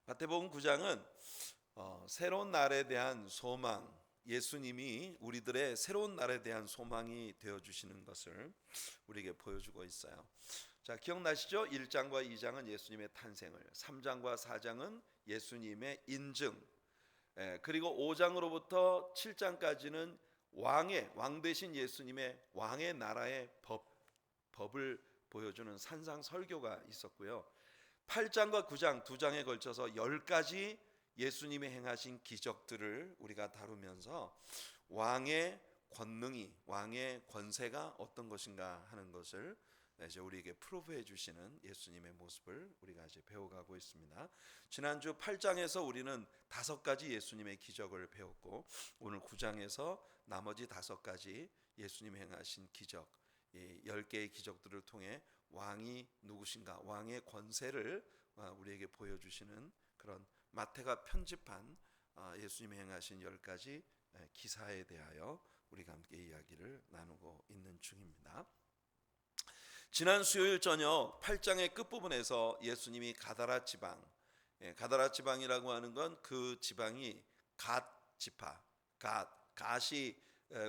마태복음 9장은 새로운 날에 대한 소망, 예수님이 우리들의 새로운 날에 대한 소망이 되어주시는 것을 우리에게 보여주고 있어요. 자, 기억나시죠? 1장과 2장은 예수님의 탄생을, 3장과 4장은 예수님의 인증, 그리고 5장으로부터 7장까지는 왕 대신 예수님의 왕의 나라의 법을 보여주는 산상설교가 있었고요. 8장과 9장 두 장에 걸쳐서 10가지 예수님이 행하신 기적들을 우리가 다루면서 왕의 권능이, 왕의 권세가 어떤 것인가 하는 것을 이제 우리에게 프로브해 주시는 예수님의 모습을 우리가 이제 배워가고 있습니다. 지난주 8장에서 우리는 5가지 예수님의 기적을 배웠고, 오늘 9장에서 나머지 5가지 예수님이 행하신 기적, 이 10개의 기적들을 통해 왕이 누구신가, 왕의 권세를 우리에게 보여주시는 그런 마태가 편집한 예수님이 행하신 10가지 기사에 대하여 우리가 함께 이야기를 나누고 있는 중입니다. 지난 수요일 저녁 8장의 끝부분에서 예수님이 가다라 지방, 가다라 지방이라고 하는 건 그 지방이 갓 지파, 갓이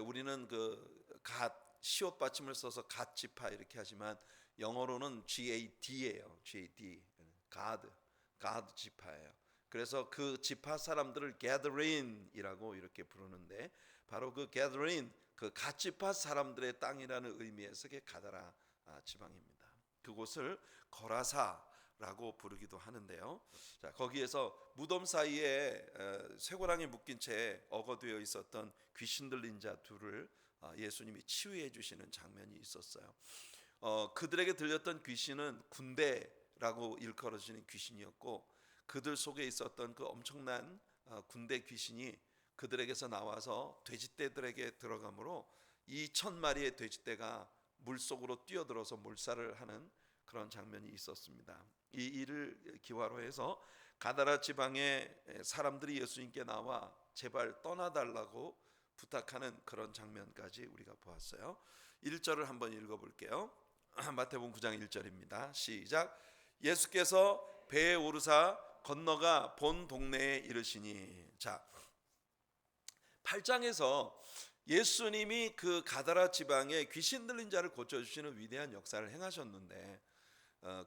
우리는 그 갓 시옷 받침을 써서 갓 지파 이렇게 하지만 영어로는 GAD예요. GAD, 갓 지파예요. 그래서 그 지파 사람들을 gathering이라고 이렇게 부르는데, 바로 그 gathering, 그 갓 지파 사람들의 땅이라는 의미에서 그게 가다라 지방입니다. 그곳을 거라사라고 부르기도 하는데요. 자, 거기에서 무덤 사이에 쇠고랑이 묶인 채 어거되어 있었던 귀신 들린 자 둘을 예수님이 치유해 주시는 장면이 있었어요. 그들에게 들렸던 귀신은 군대라고 일컬어지는 귀신이었고, 그들 속에 있었던 그 엄청난 군대 귀신이 그들에게서 나와서 돼지떼들에게 들어가므로 2,000마리의 돼지떼가 물속으로 뛰어들어서 몰살을 하는 그런 장면이 있었습니다. 이 일을 기화로 해서 가다라 지방의 사람들이 예수님께 나와 제발 떠나달라고 부탁하는 그런 장면까지 우리가 보았어요. 1절을 한번 읽어볼게요. 마태복음 9장 1절입니다. 시작. 예수께서 배에 오르사 건너가 본 동네에 이르시니. 자, 8장에서 예수님이 그 가다라 지방에 귀신 들린 자를 고쳐주시는 위대한 역사를 행하셨는데,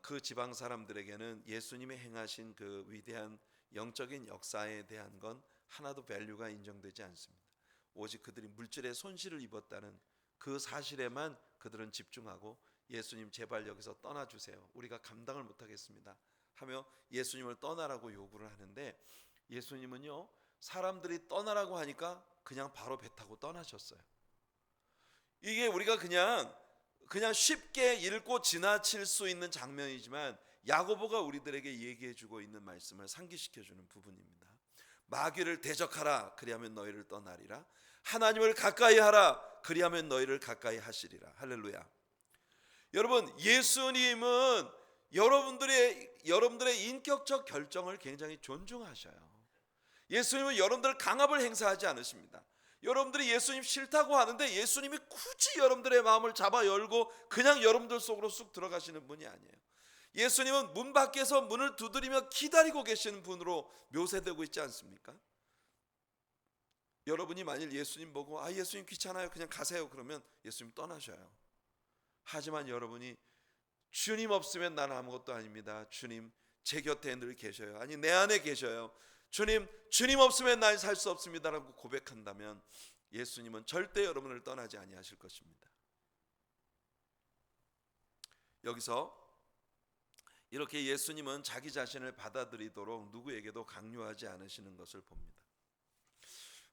그 지방 사람들에게는 예수님이 행하신 그 위대한 영적인 역사에 대한 건 하나도 밸류가 인정되지 않습니다. 오직 그들이 물질의 손실을 입었다는 그 사실에만 그들은 집중하고, 예수님 제발 여기서 떠나주세요, 우리가 감당을 못하겠습니다 하며 예수님을 떠나라고 요구를 하는데, 예수님은요, 사람들이 떠나라고 하니까 그냥 바로 배 타고 떠나셨어요. 이게 우리가 그냥 쉽게 읽고 지나칠 수 있는 장면이지만, 야고보가 우리들에게 얘기해주고 있는 말씀을 상기시켜주는 부분입니다. 마귀를 대적하라, 그리하면 너희를 떠나리라. 하나님을 가까이 하라, 그리하면 너희를 가까이 하시리라. 할렐루야. 여러분, 예수님은 여러분들의 인격적 결정을 굉장히 존중하셔요. 예수님은 여러분들 강압을 행사하지 않으십니다. 여러분들이 예수님 싫다고 하는데 예수님이 굳이 여러분들의 마음을 잡아 열고 그냥 여러분들 속으로 쑥 들어가시는 분이 아니에요. 예수님은 문 밖에서 문을 두드리며 기다리고 계시는 분으로 묘사되고 있지 않습니까? 여러분이 만일 예수님 보고 예수님 귀찮아요, 그냥 가세요, 그러면 예수님 떠나셔요. 하지만 여러분이 주님 없으면 나는 아무것도 아닙니다, 주님 제 곁에 늘 계셔요, 아니 내 안에 계셔요, 주님 없으면 난 살 수 없습니다라고 고백한다면 예수님은 절대 여러분을 떠나지 아니하실 것입니다. 여기서 이렇게 예수님은 자기 자신을 받아들이도록 누구에게도 강요하지 않으시는 것을 봅니다.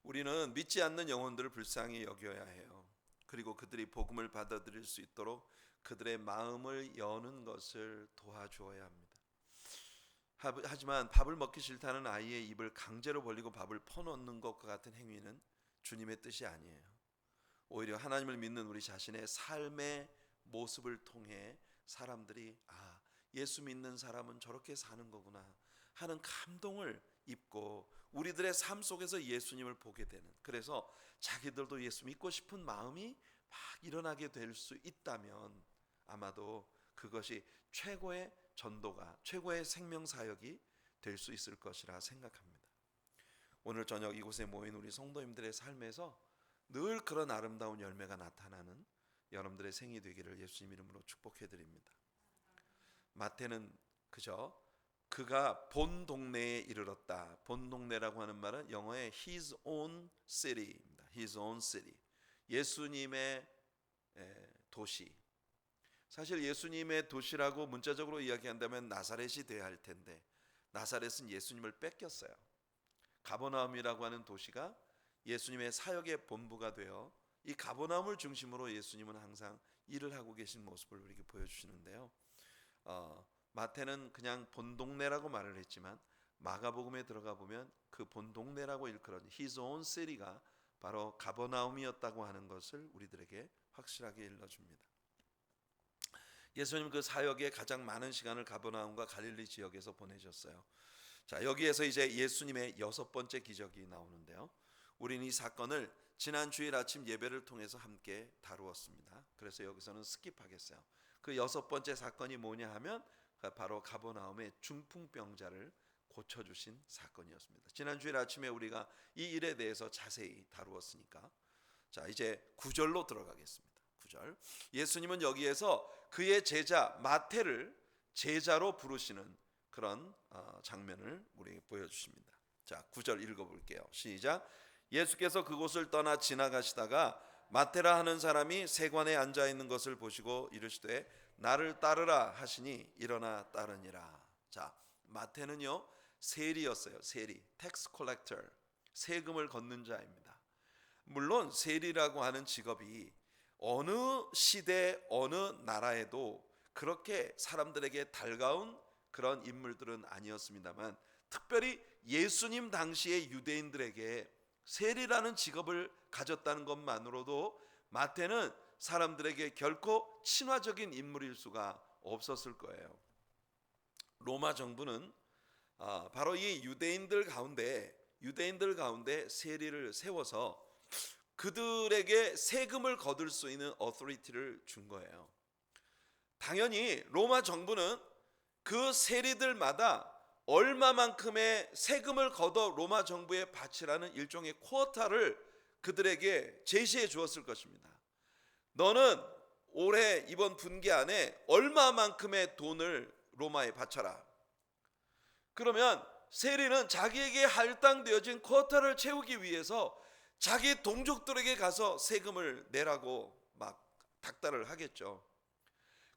우리는 믿지 않는 영혼들을 불쌍히 여겨야 해요. 그리고 그들이 복음을 받아들일 수 있도록 그들의 마음을 여는 것을 도와주어야 합니다. 하지만 밥을 먹기 싫다는 아이의 입을 강제로 벌리고 밥을 퍼놓는 것과 같은 행위는 주님의 뜻이 아니에요. 오히려 하나님을 믿는 우리 자신의 삶의 모습을 통해 사람들이 예수 믿는 사람은 저렇게 사는 거구나 하는 감동을 입고 우리들의 삶 속에서 예수님을 보게 되는, 그래서 자기들도 예수 믿고 싶은 마음이 막 일어나게 될 수 있다면 아마도 그것이 최고의 전도가, 최고의 생명 사역이 될 수 있을 것이라 생각합니다. 오늘 저녁 이곳에 모인 우리 성도님들의 삶에서 늘 그런 아름다운 열매가 나타나는 여러분들의 생이 되기를 예수님 이름으로 축복해 드립니다. 마태는 그가 본 동네에 이르렀다. 본 동네라고 하는 말은 영어의 his own city입니다. his own city. 예수님의 도시. 사실 예수님의 도시라고 문자적으로 이야기한다면 나사렛이 돼야 할 텐데 나사렛은 예수님을 뺏겼어요. 가버나움이라고 하는 도시가 예수님의 사역의 본부가 되어 이 가버나움을 중심으로 예수님은 항상 일을 하고 계신 모습을 우리에게 보여주시는데요. 마태는 그냥 본 동네라고 말을 했지만 마가복음에 들어가 보면 그 본 동네라고 일컬어진 His own city가 바로 가버나움이었다고 하는 것을 우리들에게 확실하게 일러줍니다. 예수님 그 사역의 가장 많은 시간을 가버나움과 갈릴리 지역에서 보내셨어요. 자, 여기에서 이제 예수님의 6번째 기적이 나오는데요. 우리는 이 사건을 지난 주일 아침 예배를 통해서 함께 다루었습니다. 그래서 여기서는 스킵하겠어요. 그 6번째 사건이 뭐냐 하면 바로 가버나움의 중풍병자를 고쳐주신 사건이었습니다. 지난 주일 아침에 우리가 이 일에 대해서 자세히 다루었으니까 자, 이제 9절로 들어가겠습니다. 9절. 예수님은 여기에서 그의 제자 마태를 제자로 부르시는 그런 장면을 우리에게 보여주십니다. 자, 9절 읽어볼게요. 시작. 예수께서 그곳을 떠나 지나가시다가 마태라 하는 사람이 세관에 앉아 있는 것을 보시고 이르시되 나를 따르라 하시니 일어나 따르니라. 자, 마태는요 세리였어요. 세리, 텍스 콜렉터, 세금을 걷는 자입니다. 물론 세리라고 하는 직업이 어느 시대 어느 나라에도 그렇게 사람들에게 달가운 그런 인물들은 아니었습니다만 특별히 예수님 당시의 유대인들에게 세리라는 직업을 가졌다는 것만으로도 마태는 사람들에게 결코 친화적인 인물일 수가 없었을 거예요. 로마 정부는 바로 이 유대인들 가운데 세리를 세워서 그들에게 세금을 거둘 수 있는 어토리티를 준 거예요. 당연히 로마 정부는 그 세리들마다 얼마만큼의 세금을 걷어 로마 정부에 바치라는 일종의 쿼타를 그들에게 제시해 주었을 것입니다. 너는 올해 이번 분기 안에 얼마만큼의 돈을 로마에 바쳐라. 그러면 세리는 자기에게 할당되어진 쿼타를 채우기 위해서 자기 동족들에게 가서 세금을 내라고 막 닥달을 하겠죠.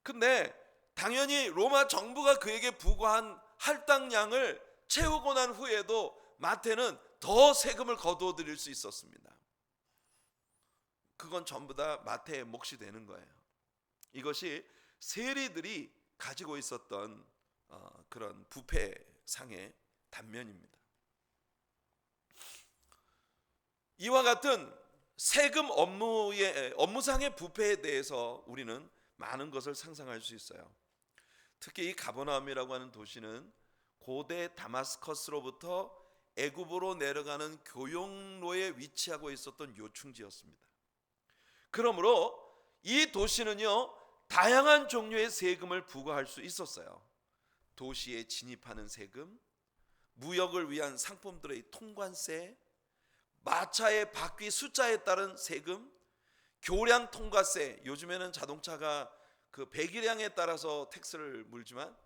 근데 당연히 로마 정부가 그에게 부과한 할당량을 채우고 난 후에도 마태는 더 세금을 거두어 드릴 수 있었습니다. 그건 전부 다 마태의 몫이 되는 거예요. 이것이 세리들이 가지고 있었던 그런 부패상의 단면입니다. 이와 같은 세금 업무상의 부패에 대해서 우리는 많은 것을 상상할 수 있어요. 특히 이 가버나움이라고 하는 도시는 고대 다마스커스로부터 애굽으로 내려가는 교역로에 위치하고 있었던 요충지였습니다. 그러므로 이 도시는요 다양한 종류의 세금을 부과할 수 있었어요. 도시에 진입하는 세금, 무역을 위한 상품들의 통관세, 마차의 바퀴 숫자에 따른 세금, 교량 통과세. 요즘에는 자동차가 그 배기량에 따라서 텍스를 물지만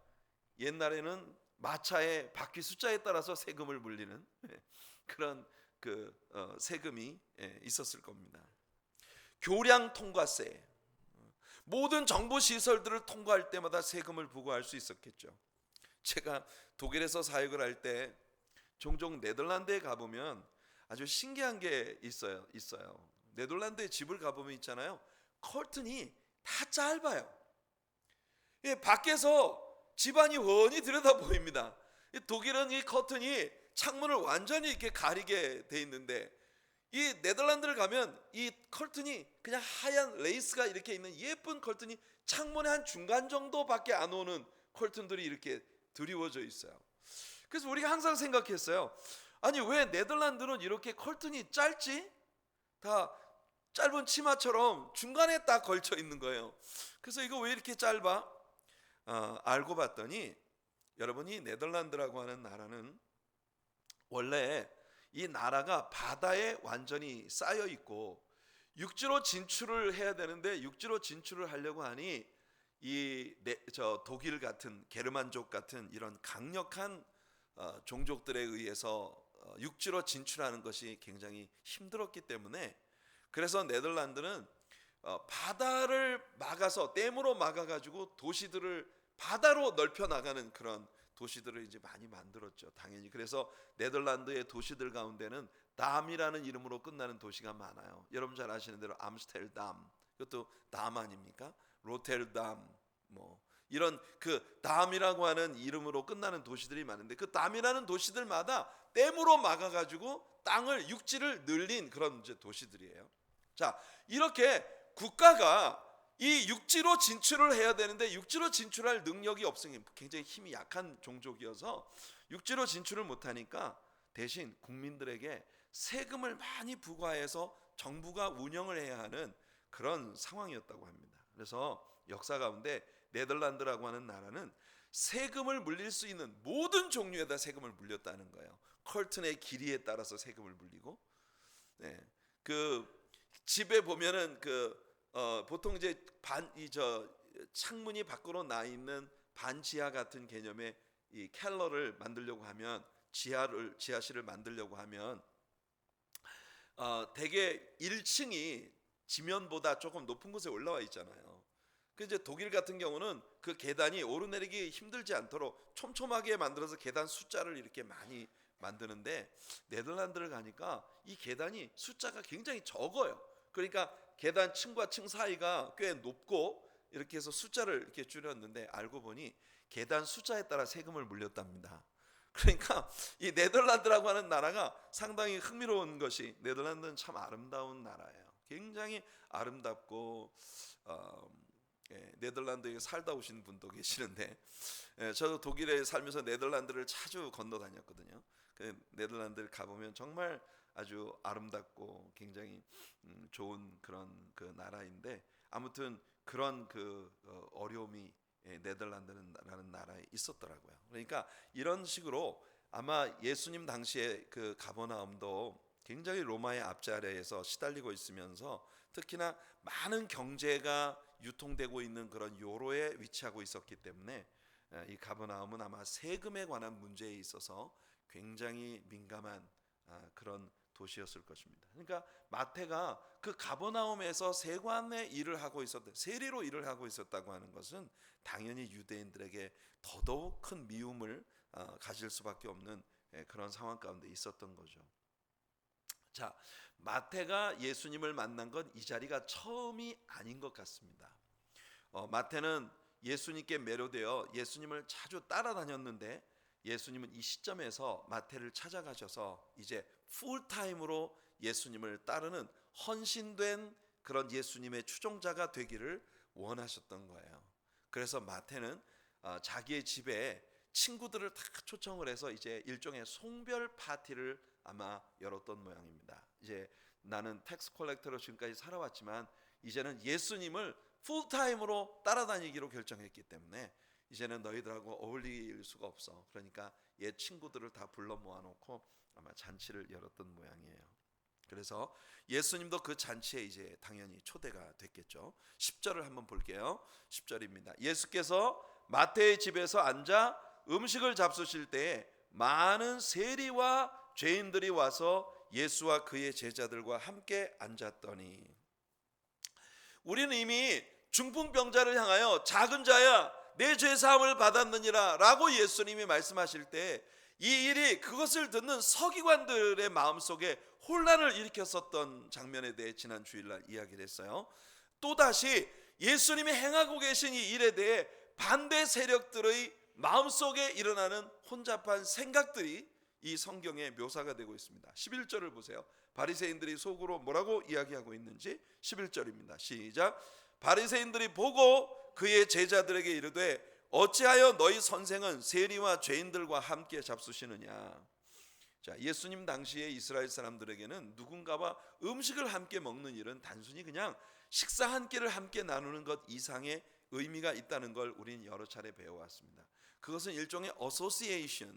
옛날에는 마차의 바퀴 숫자에 따라서 세금을 물리는 그런 세금이 있었을 겁니다. 교량 통과세. 모든 정부 시설들을 통과할 때마다 세금을 부과할 수 있었겠죠. 제가 독일에서 사역을 할 때 종종 네덜란드에 가보면 아주 신기한 게 있어요. 네덜란드에 집을 가보면 있잖아요. 커튼이 다 짧아요. 밖에서 집안이 훤히 들여다 보입니다. 독일은 이 커튼이 창문을 완전히 이렇게 가리게 돼 있는데 이 네덜란드를 가면 이 커튼이 그냥 하얀 레이스가 이렇게 있는 예쁜 커튼이 창문의 한 중간 정도밖에 안 오는 커튼들이 이렇게 드리워져 있어요. 그래서 우리가 항상 생각했어요. 아니 왜 네덜란드는 이렇게 커튼이 짧지? 다 짧은 치마처럼 중간에 딱 걸쳐 있는 거예요. 그래서 이거 왜 이렇게 짧아? 알고 봤더니 여러분이 네덜란드라고 하는 나라는 원래 이 나라가 바다에 완전히 쌓여 있고 육지로 진출을 해야 되는데 육지로 진출을 하려고 하니 독일 같은 게르만족 같은 이런 강력한 종족들에 의해서 육지로 진출하는 것이 굉장히 힘들었기 때문에, 그래서 네덜란드는 바다를 막아서 댐으로 막아가지고 도시들을 바다로 넓혀 나가는 그런 도시들을 이제 많이 만들었죠. 당연히. 그래서 네덜란드의 도시들 가운데는 담이라는 이름으로 끝나는 도시가 많아요. 여러분 잘 아시는 대로 암스테르담, 그것도 담 아닙니까? 로테르담, 뭐 이런 그 담이라고 하는 이름으로 끝나는 도시들이 많은데, 그 담이라는 도시들마다 댐으로 막아가지고 땅을 육지를 늘린 그런 이제 도시들이에요. 자, 이렇게 국가가 이 육지로 진출을 해야 되는데 육지로 진출할 능력이 없으니, 굉장히 힘이 약한 종족이어서 육지로 진출을 못하니까 대신 국민들에게 세금을 많이 부과해서 정부가 운영을 해야 하는 그런 상황이었다고 합니다. 그래서 역사 가운데 네덜란드라고 하는 나라는 세금을 물릴 수 있는 모든 종류에다 세금을 물렸다는 거예요. 커튼의 길이에 따라서 세금을 물리고, 그 집에 보면은 보통 이제 창문이 밖으로 나 있는 반지하 같은 개념의 이 켈러를 만들려고 하면, 지하실을 만들려고 하면 대개 1층이 지면보다 조금 높은 곳에 올라와 있잖아요. 그 이제 독일 같은 경우는 그 계단이 오르내리기 힘들지 않도록 촘촘하게 만들어서 계단 숫자를 이렇게 많이 만드는데, 네덜란드를 가니까 이 계단이 숫자가 굉장히 적어요. 그러니까 계단 층과 층 사이가 꽤 높고 이렇게 해서 숫자를 이렇게 줄였는데, 알고 보니 계단 숫자에 따라 세금을 물렸답니다. 그러니까 이 네덜란드라고 하는 나라가 상당히 흥미로운 것이, 네덜란드는 참 아름다운 나라예요. 굉장히 아름답고 네덜란드에 살다 오신 분도 계시는데, 저도 독일에 살면서 네덜란드를 자주 건너 다녔거든요. 네덜란드를 가보면 정말 아주 아름답고 굉장히 좋은 그런 그 나라인데, 아무튼 그런 어려움이 네덜란드라는 나라에 있었더라고요. 그러니까 이런 식으로 아마 예수님 당시에 그 가버나움도 굉장히 로마의 앞자리에서 시달리고 있으면서, 특히나 많은 경제가 유통되고 있는 그런 요로에 위치하고 있었기 때문에 이 가버나움은 아마 세금에 관한 문제에 있어서 굉장히 민감한 그런 도시였을 것입니다. 그러니까 마태가 그 가버나움에서 세관의 일을 하고 세리로 일을 하고 있었다고 하는 것은 당연히 유대인들에게 더더욱 큰 미움을 가질 수밖에 없는 그런 상황 가운데 있었던 거죠. 자, 마태가 예수님을 만난 건 이 자리가 처음이 아닌 것 같습니다. 마태는 예수님께 매료되어 예수님을 자주 따라다녔는데, 예수님은 이 시점에서 마태를 찾아가셔서 이제 풀타임으로 예수님을 따르는 헌신된 그런 예수님의 추종자가 되기를 원하셨던 거예요. 그래서 마태는 자기의 집에 친구들을 다 초청을 해서 이제 일종의 송별 파티를 아마 열었던 모양입니다. 이제 나는 텍스 콜렉터로 지금까지 살아왔지만 이제는 예수님을 풀타임으로 따라다니기로 결정했기 때문에 이제는 너희들하고 어울릴 수가 없어. 그러니까 옛 친구들을 다 불러 모아놓고 아마 잔치를 열었던 모양이에요. 그래서 예수님도 그 잔치에 이제 당연히 초대가 됐겠죠. 10절을 한번 볼게요. 10절입니다. 예수께서 마태의 집에서 앉아 음식을 잡수실 때에 많은 세리와 죄인들이 와서 예수와 그의 제자들과 함께 앉았더니, 우리는 이미 중풍병자를 향하여 작은 자야 내 죄 사함을 받았느니라 라고 예수님이 말씀하실 때, 이 일이 그것을 듣는 서기관들의 마음속에 혼란을 일으켰었던 장면에 대해 지난 주일날 이야기를 했어요. 또다시 예수님이 행하고 계신 이 일에 대해 반대 세력들의 마음속에 일어나는 혼잡한 생각들이 이 성경에 묘사가 되고 있습니다. 11절을 보세요. 바리새인들이 속으로 뭐라고 이야기하고 있는지 11절입니다. 시작. 바리새인들이 보고 그의 제자들에게 이르되 어찌하여 너희 선생은 세리와 죄인들과 함께 잡수시느냐. 자, 예수님 당시에 이스라엘 사람들에게는 누군가와 음식을 함께 먹는 일은 단순히 그냥 식사 한 끼를 함께 나누는 것 이상의 의미가 있다는 걸 우리는 여러 차례 배워왔습니다. 그것은 일종의 어소시에이션,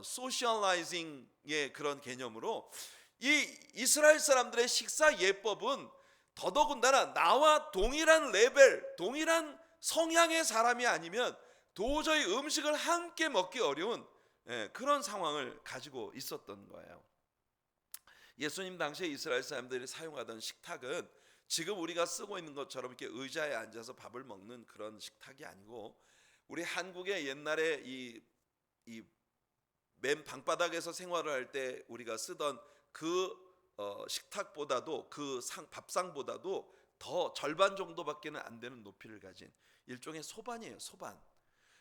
소셜라이징의 그런 개념으로 이 이스라엘 사람들의 식사 예법은 더더군다나 나와 동일한 레벨, 동일한 성향의 사람이 아니면 도저히 음식을 함께 먹기 어려운 그런 상황을 가지고 있었던 거예요. 예수님 당시에 이스라엘 사람들이 사용하던 식탁은 지금 우리가 쓰고 있는 것처럼 이렇게 의자에 앉아서 밥을 먹는 그런 식탁이 아니고, 우리 한국의 옛날에 이 맨 방바닥에서 생활을 할 때 우리가 쓰던 그 식탁보다도, 그 밥상보다도 더 절반 정도밖에는 안 되는 높이를 가진 일종의 소반이에요. 소반.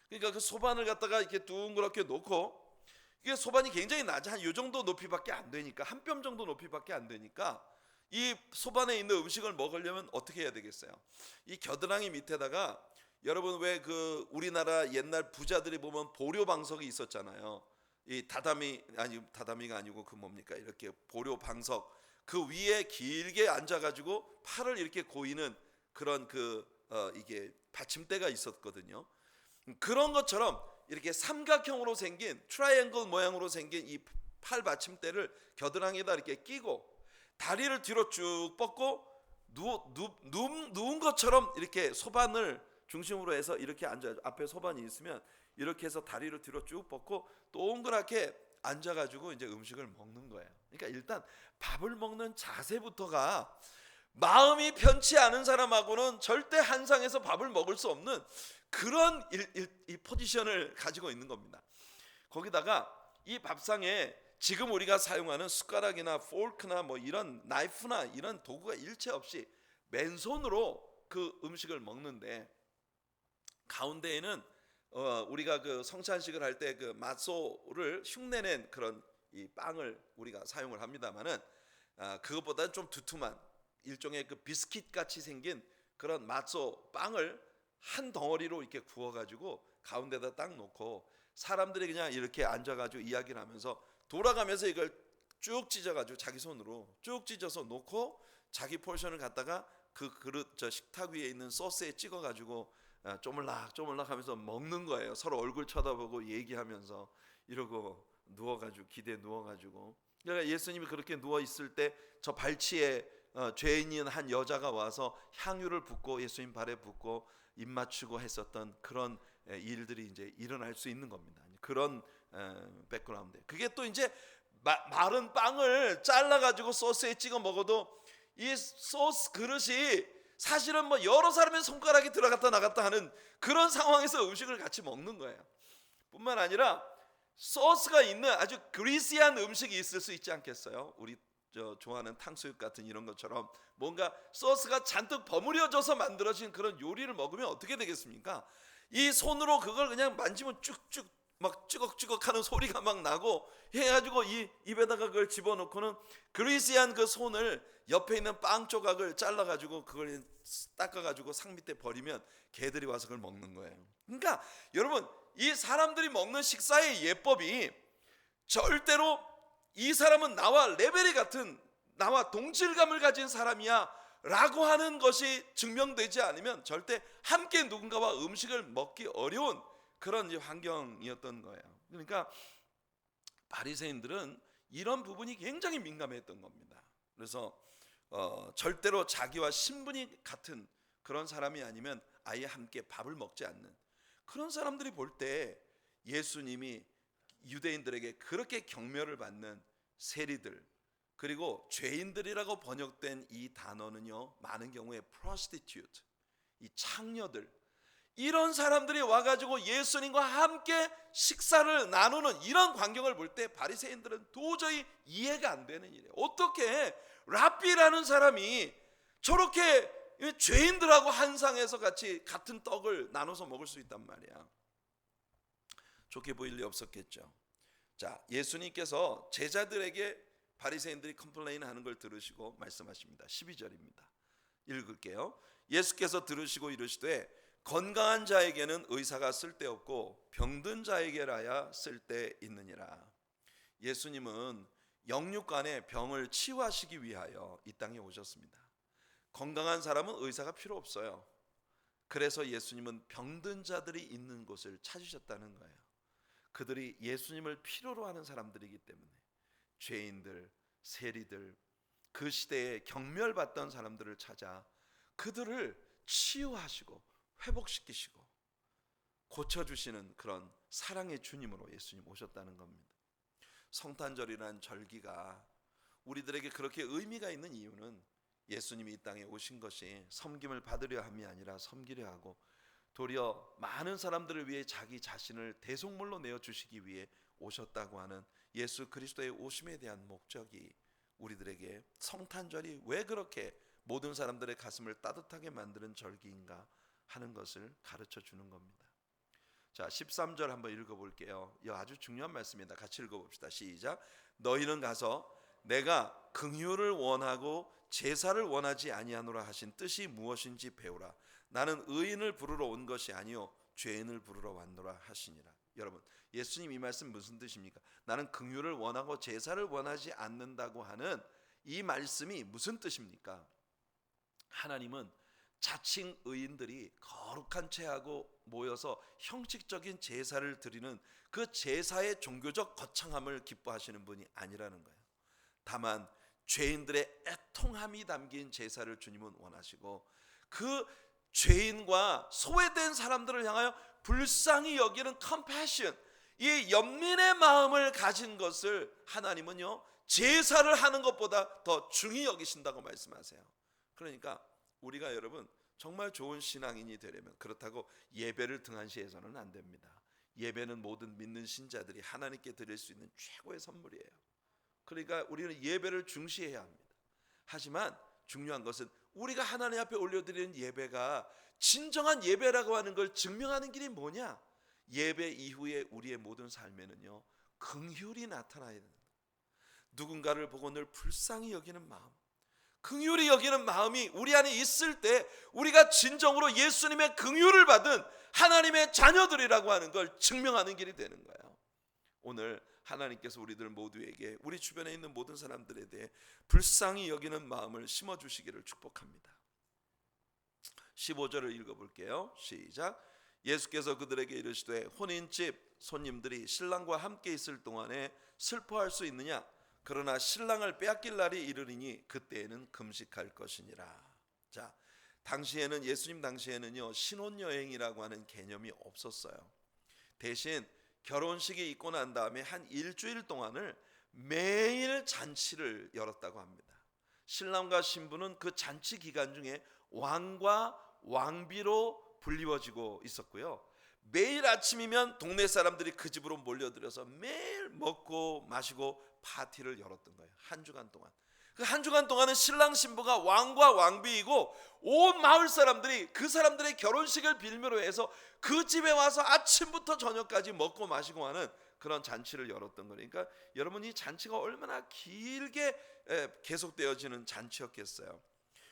그러니까 그 소반을 갖다가 이렇게 둥그렇게 놓고, 이게 소반이 굉장히 낮아, 한 요 정도 높이밖에 안 되니까, 한 뼘 정도 높이밖에 안 되니까 이 소반에 있는 음식을 먹으려면 어떻게 해야 되겠어요? 이 겨드랑이 밑에다가, 여러분 왜 그 우리나라 옛날 부자들이 보면 보료 방석이 있었잖아요. 이 다다미가 아니고 그 뭡니까, 이렇게 보료 방석, 그 위에 길게 앉아가지고 팔을 이렇게 고이는 그런 이게 받침대가 있었거든요. 그런 것처럼 이렇게 삼각형으로 생긴, 트라이앵글 모양으로 생긴 이 팔 받침대를 겨드랑이에다 이렇게 끼고 다리를 뒤로 쭉 뻗고 누운 것처럼 이렇게 소반을 중심으로 해서 이렇게 앉아요. 앞에 소반이 있으면 이렇게 해서 다리를 뒤로 쭉 뻗고 동그랗게 앉아가지고 이제 음식을 먹는 거예요. 그러니까 일단 밥을 먹는 자세부터가 마음이 편치 않은 사람하고는 절대 한 상에서 밥을 먹을 수 없는 그런 이 포지션을 가지고 있는 겁니다. 거기다가 이 밥상에 지금 우리가 사용하는 숟가락이나 포크나 뭐 이런 나이프나 이런 도구가 일체 없이 맨손으로 그 음식을 먹는데, 가운데에는 우리가 그 성찬식을 할 때 그 맛소를 흉내낸 그런 이 빵을 우리가 사용을 합니다만은, 그것보다는 좀 두툼한 일종의 그 비스킷 같이 생긴 그런 맛소 빵을 한 덩어리로 이렇게 구워가지고 가운데다 딱 놓고 사람들이 그냥 이렇게 앉아가지고 이야기를 하면서 돌아가면서 이걸 쭉 찢어가지고 자기 손으로 쭉 찢어서 놓고 자기 포션을 갖다가 그 그릇, 저 식탁 위에 있는 소스에 찍어가지고 쪼물락쪼물락 하면서 먹는 거예요. 서로 얼굴 쳐다보고 얘기하면서 이러고 누워가지고 기대에 누워가지고. 그러니까 예수님이 그렇게 누워 있을 때 저 발치에 죄인인 한 여자가 와서 향유를 붓고 예수님 발에 붓고 입 맞추고 했었던 그런 일들이 이제 일어날 수 있는 겁니다. 그런 백그라운드. 그게 또 이제 마른 빵을 잘라가지고 소스에 찍어 먹어도 이 소스 그릇이 사실은 뭐 여러 사람의 손가락이 들어갔다 나갔다 하는 그런 상황에서 음식을 같이 먹는 거예요. 뿐만 아니라 소스가 있는 아주 그리시한 음식이 있을 수 있지 않겠어요? 우리 좋아하는 탕수육 같은 이런 것처럼 뭔가 소스가 잔뜩 버무려져서 만들어진 그런 요리를 먹으면 어떻게 되겠습니까? 이 손으로 그걸 그냥 만지면 쭉쭉 막 쭈걱쭈걱 하는 소리가 막 나고 해가지고 이 입에다가 그걸 집어넣고는 그리시한 그 손을 옆에 있는 빵 조각을 잘라가지고 그걸 닦아가지고 상 밑에 버리면 개들이 와서 그걸 먹는 거예요. 그러니까 여러분, 이 사람들이 먹는 식사의 예법이 절대로 이 사람은 나와 레벨이 같은, 나와 동질감을 가진 사람이야 라고 하는 것이 증명되지 않으면 절대 함께 누군가와 음식을 먹기 어려운 그런 환경이었던 거예요. 그러니까 바리새인들은 이런 부분이 굉장히 민감했던 겁니다. 그래서 절대로 자기와 신분이 같은 그런 사람이 아니면 아예 함께 밥을 먹지 않는 그런 사람들이 볼 때 예수님이 유대인들에게 그렇게 경멸을 받는 세리들, 그리고 죄인들이라고 번역된 이 단어는요, 많은 경우에 prostitute, 이 창녀들, 이런 사람들이 와가지고 예수님과 함께 식사를 나누는 이런 광경을 볼 때 바리새인들은 도저히 이해가 안 되는 일이에요. 어떻게 랍비라는 사람이 저렇게 죄인들하고 한 상에서 같은 떡을 나눠서 먹을 수 있단 말이야. 좋게 보일 리 없었겠죠. 자, 예수님께서 제자들에게 바리새인들이 컴플레인하는 걸 들으시고 말씀하십니다. 12절입니다. 읽을게요. 예수께서 들으시고 이르시되 건강한 자에게는 의사가 쓸데없고 병든 자에게라야 쓸데있느니라. 예수님은 영육간의 병을 치유하시기 위하여 이 땅에 오셨습니다. 건강한 사람은 의사가 필요 없어요. 그래서 예수님은 병든 자들이 있는 곳을 찾으셨다는 거예요. 그들이 예수님을 필요로 하는 사람들이기 때문에 죄인들, 세리들, 그 시대에 경멸받던 사람들을 찾아 그들을 치유하시고 회복시키시고 고쳐주시는 그런 사랑의 주님으로 예수님 오셨다는 겁니다. 성탄절이라는 절기가 우리들에게 그렇게 의미가 있는 이유는 예수님이 이 땅에 오신 것이 섬김을 받으려 함이 아니라 섬기려 하고 도리어 많은 사람들을 위해 자기 자신을 대속물로 내어주시기 위해 오셨다고 하는 예수 그리스도의 오심에 대한 목적이 우리들에게 성탄절이 왜 그렇게 모든 사람들의 가슴을 따뜻하게 만드는 절기인가 하는 것을 가르쳐 주는 겁니다. 자, 13절 한번 읽어볼게요. 이 아주 중요한 말씀입니다. 같이 읽어봅시다. 시작. 너희는 가서 내가 긍휼을 원하고 제사를 원하지 아니하노라 하신 뜻이 무엇인지 배우라. 나는 의인을 부르러 온 것이 아니요 죄인을 부르러 왔노라 하시니라. 여러분, 예수님 이 말씀 무슨 뜻입니까? 나는 긍휼을 원하고 제사를 원하지 않는다고 하는 이 말씀이 무슨 뜻입니까? 하나님은 자칭 의인들이 거룩한 채하고 모여서 형식적인 제사를 드리는 그 제사의 종교적 거창함을 기뻐하시는 분이 아니라는 거예요. 다만 죄인들의 애통함이 담긴 제사를 주님은 원하시고 그 죄인과 소외된 사람들을 향하여 불쌍히 여기는 컴패션, 이 연민의 마음을 가진 것을 하나님은요 제사를 하는 것보다 더 중히 여기신다고 말씀하세요. 그러니까 우리가 여러분 정말 좋은 신앙인이 되려면 그렇다고 예배를 등한시해서는 안 됩니다. 예배는 모든 믿는 신자들이 하나님께 드릴 수 있는 최고의 선물이에요. 그러니까 우리는 예배를 중시해야 합니다. 하지만 중요한 것은 우리가 하나님 앞에 올려드리는 예배가 진정한 예배라고 하는 걸 증명하는 길이 뭐냐? 예배 이후에 우리의 모든 삶에는요 긍휼이 나타나야 됩니다. 누군가를 보고 늘 불쌍히 여기는 마음, 긍휼히 여기는 마음이 우리 안에 있을 때 우리가 진정으로 예수님의 긍휼을 받은 하나님의 자녀들이라고 하는 걸 증명하는 길이 되는 거예요. 오늘 하나님께서 우리들 모두에게 우리 주변에 있는 모든 사람들에 대해 불쌍히 여기는 마음을 심어주시기를 축복합니다. 15절을 읽어볼게요. 시작. 예수께서 그들에게 이르시되 혼인집 손님들이 신랑과 함께 있을 동안에 슬퍼할 수 있느냐? 그러나 신랑을 빼앗길 날이 이르리니 그때에는 금식할 것이니라. 자, 당시에는 예수님 당시에는요 신혼여행이라고 하는 개념이 없었어요. 대신 결혼식이 있고 난 다음에 한 일주일 동안을 매일 잔치를 열었다고 합니다. 신랑과 신부는 그 잔치 기간 중에 왕과 왕비로 불리워지고 있었고요. 매일 아침이면 동네 사람들이 그 집으로 몰려들어서 매일 먹고 마시고 파티를 열었던 거예요. 한 주간 동안. 그 한 주간 동안은 신랑 신부가 왕과 왕비이고 온 마을 사람들이 그 사람들의 결혼식을 빌미로 해서 그 집에 와서 아침부터 저녁까지 먹고 마시고 하는 그런 잔치를 열었던 거니까 여러분 이 잔치가 얼마나 길게 계속되어지는 잔치였겠어요.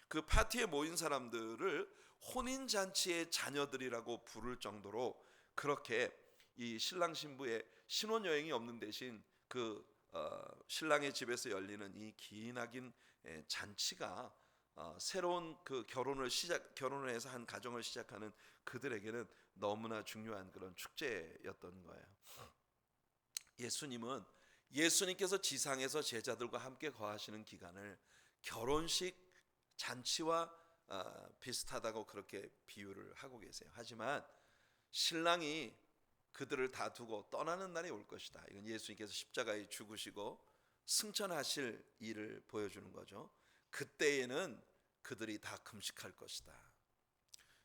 그 파티에 모인 사람들을 혼인잔치의 자녀들이라고 부를 정도로 그렇게 이 신랑 신부의 신혼여행이 없는 대신 그 신랑의 집에서 열리는 이 기나긴 잔치가 새로운 그 결혼을 해서 한 가정을 시작하는 그들에게는 너무나 중요한 그런 축제였던 거예요. 예수님께서 지상에서 제자들과 함께 거하시는 기간을 결혼식 잔치와 비슷하다고 그렇게 비유를 하고 계세요. 하지만 신랑이 그들을 다 두고 떠나는 날이 올 것이다. 이건 예수님께서 십자가에 죽으시고 승천하실 일을 보여주는 거죠. 그때에는 그들이 다 금식할 것이다.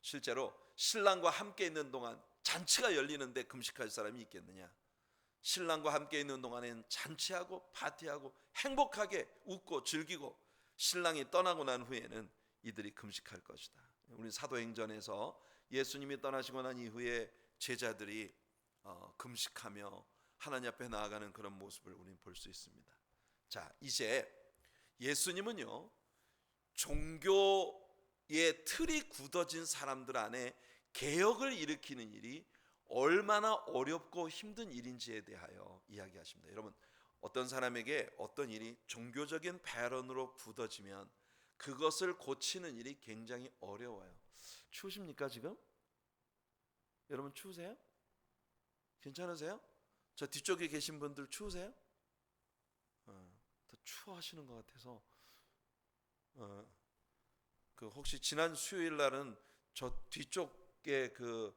실제로 신랑과 함께 있는 동안 잔치가 열리는데 금식할 사람이 있겠느냐? 신랑과 함께 있는 동안에는 잔치하고 파티하고 행복하게 웃고 즐기고 신랑이 떠나고 난 후에는 이들이 금식할 것이다. 우리 사도행전에서 예수님이 떠나시고 난 이후에 제자들이 금식하며 하나님 앞에 나아가는 그런 모습을 우리는 볼 수 있습니다. 자, 이제 예수님은요 종교의 틀이 굳어진 사람들 안에 개혁을 일으키는 일이 얼마나 어렵고 힘든 일인지에 대하여 이야기하십니다. 여러분, 어떤 사람에게 어떤 일이 종교적인 패런으로 굳어지면 그것을 고치는 일이 굉장히 어려워요. 추우십니까 지금? 여러분 추우세요? 괜찮으세요? 저 뒤쪽에 계신 분들 추우세요? 더 추워하시는 것 같아서 그 혹시 지난 수요일 날은 저 뒤쪽에 그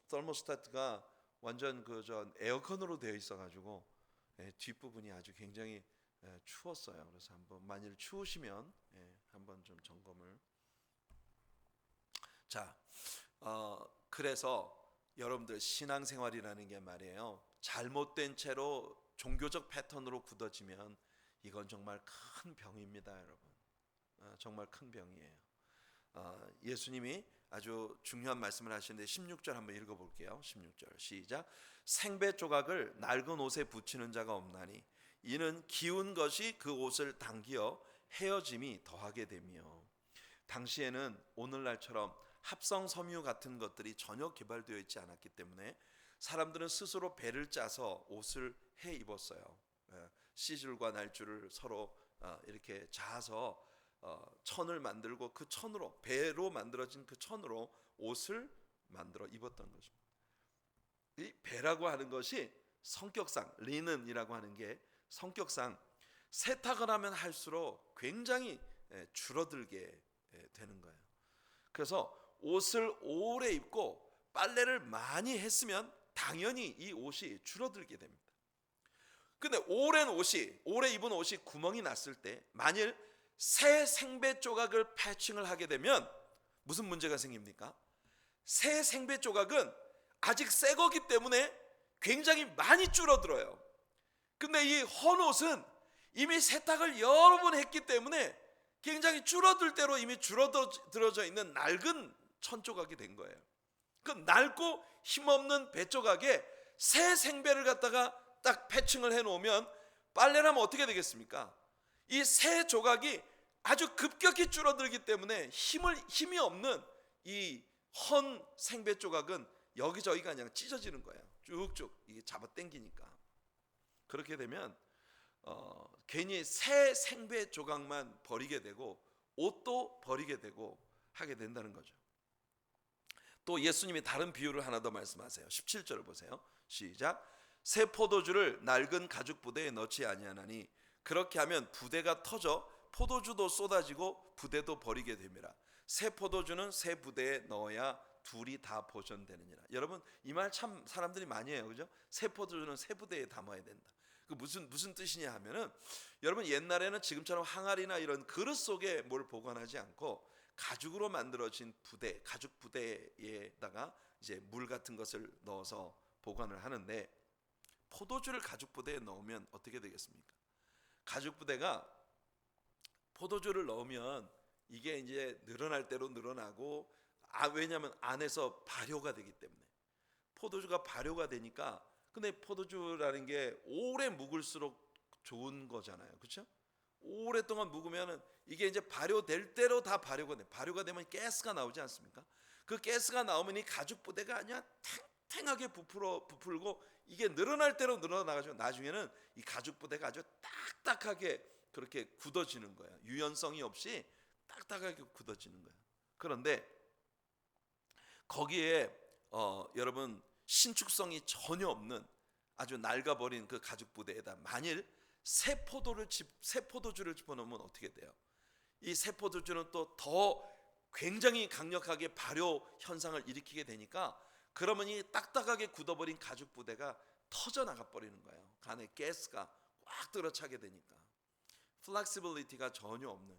서모스타트가 완전 그 저 에어컨으로 되어 있어가지고 뒷부분이 아주 굉장히 추웠어요. 그래서 한번 만일 추우시면 한번 좀 점검을. 자, 그래서 여러분들 신앙생활이라는 게 말이에요. 잘못된 채로 종교적 패턴으로 굳어지면 이건 정말 큰 병입니다, 여러분. 정말 큰 병이에요. 예수님이 아주 중요한 말씀을 하시는데 16절 한번 읽어볼게요. 16절 시작. 생배 조각을 낡은 옷에 붙이는 자가 없나니 이는 기운 것이 그 옷을 당기어 헤어짐이 더하게 되며, 당시에는 오늘날처럼 합성 섬유 같은 것들이 전혀 개발되어 있지 않았기 때문에 사람들은 스스로 배를 짜서 옷을 해 입었어요. 시줄과 날줄을 서로 이렇게 자서 천을 만들고 그 천으로, 배로 만들어진 그 천으로 옷을 만들어 입었던 것입니다. 이 배라고 하는 것이 성격상, 리넨이라고 하는 게 성격상 세탁을 하면 할수록 굉장히 줄어들게 되는 거예요. 그래서 옷을 오래 입고 빨래를 많이 했으면 당연히 이 옷이 줄어들게 됩니다. 근데 오래 입은 옷이 구멍이 났을 때 만일 새 생배 조각을 패칭을 하게 되면 무슨 문제가 생깁니까? 새 생배 조각은 아직 새 거기 때문에 굉장히 많이 줄어들어요. 근데 이 헌옷은 이미 세탁을 여러 번 했기 때문에 굉장히 줄어들 대로 이미 줄어들어져 있는 낡은 천 조각이 된 거예요. 그 낡고 힘없는 배 조각에 새 생배를 갖다가 딱 패칭을 해 놓으면 빨래를 하면 어떻게 되겠습니까? 이 새 조각이 아주 급격히 줄어들기 때문에 힘이 없는 이 헌 생배 조각은 여기저기가 그냥 찢어지는 거예요. 쭉쭉 이게 잡아 당기니까. 그렇게 되면 괜히 새 생배 조각만 버리게 되고 옷도 버리게 되고 하게 된다는 거죠. 또 예수님이 다른 비유를 하나 더 말씀하세요. 17절을 보세요. 시작. 새 포도주를 낡은 가죽 부대에 넣지 아니하나니 그렇게 하면 부대가 터져 포도주도 쏟아지고 부대도 버리게 됩니다. 새 포도주는 새 부대에 넣어야 둘이 다 보존되느니라. 여러분 이 말 참 사람들이 많이 해요, 그죠? 새 포도주는 새 부대에 담아야 된다. 그 무슨 뜻이냐 하면은, 여러분 옛날에는 지금처럼 항아리나 이런 그릇 속에 뭘 보관하지 않고 가죽으로 만들어진 부대, 가죽 부대에다가 이제 물 같은 것을 넣어서 보관을 하는데, 포도주를 가죽 부대에 넣으면 어떻게 되겠습니까? 가죽 부대가 포도주를 넣으면 이게 이제 늘어날 대로 늘어나고, 왜냐하면 안에서 발효가 되기 때문에 포도주가 발효가 되니까. 근데 포도주라는 게 오래 묵을수록 좋은 거잖아요, 그렇죠? 오랫동안 묵으면 이게 이제 발효될 대로 다 발효가 되면 가스가 나오지 않습니까? 그 가스가 나오면 이 가죽 부대가 아니야 탱탱하게 부풀고 이게 늘어날 대로 늘어나가지고 나중에는 이 가죽 부대가 아주 딱딱하게 그렇게 굳어지는 거예요. 유연성이 없이 딱딱하게 굳어지는 거예요. 그런데 거기에 여러분 신축성이 전혀 없는 아주 낡아버린 그 가죽 부대에다 만일 새 포도주를 집어넣으면 어떻게 돼요? 이 새 포도주는 또 더 굉장히 강력하게 발효 현상을 일으키게 되니까, 그러면 이 딱딱하게 굳어버린 가죽 부대가 터져 나가 버리는 거예요. 안에 가스가 꽉 들어차게 되니까. 플렉시빌리티가 전혀 없는.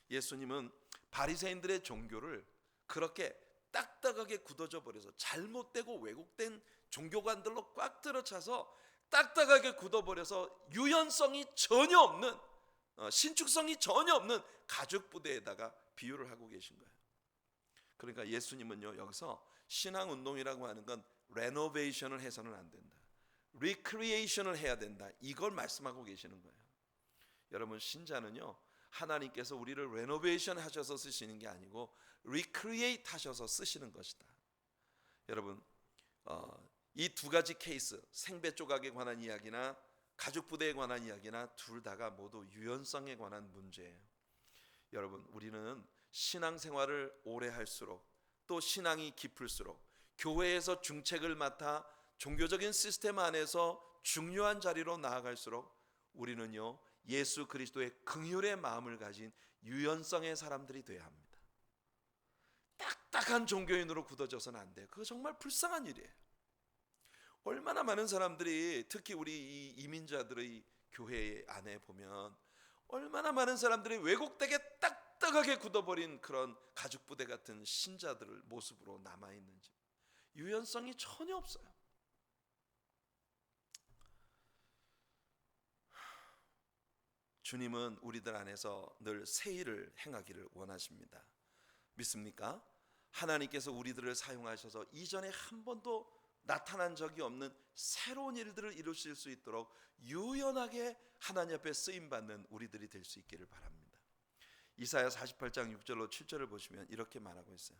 예수님은 바리새인들의 종교를 그렇게 딱딱하게 굳어져 버려서 잘못되고 왜곡된 종교관들로 꽉 들어차서 딱딱하게 굳어버려서 유연성이 전혀 없는, 신축성이 전혀 없는 가죽 부대에다가 비유를 하고 계신 거예요. 그러니까 예수님은요, 여기서 신앙운동이라고 하는 건 레노베이션을 해서는 안 된다, 리크리에이션을 해야 된다, 이걸 말씀하고 계시는 거예요. 여러분 신자는요, 하나님께서 우리를 레노베이션 하셔서 쓰시는 게 아니고 리크리에이트 하셔서 쓰시는 것이다. 여러분 이 두 가지 케이스, 생배 조각에 관한 이야기나 가죽 부대에 관한 이야기나 둘 다가 모두 유연성에 관한 문제예요. 여러분 우리는 신앙생활을 오래 할수록 또 신앙이 깊을수록 교회에서 중책을 맡아 종교적인 시스템 안에서 중요한 자리로 나아갈수록 우리는요 예수 그리스도의 긍휼의 마음을 가진 유연성의 사람들이 돼야 합니다. 딱딱한 종교인으로 굳어져서는 안 돼요. 그거 정말 불쌍한 일이에요. 얼마나 많은 사람들이, 특히 우리 이 이민자들의 교회 안에 보면 얼마나 많은 사람들이 왜곡되게 딱딱하게 굳어버린 그런 가죽부대 같은 신자들을 모습으로 남아있는지, 유연성이 전혀 없어요. 주님은 우리들 안에서 늘 새 일을 행하기를 원하십니다. 믿습니까? 하나님께서 우리들을 사용하셔서 이전에 한 번도 나타난 적이 없는 새로운 일들을 이루실 수 있도록 유연하게 하나님 앞에 쓰임받는 우리들이 될 수 있기를 바랍니다. 이사야 48장 6절로 7절을 보시면 이렇게 말하고 있어요.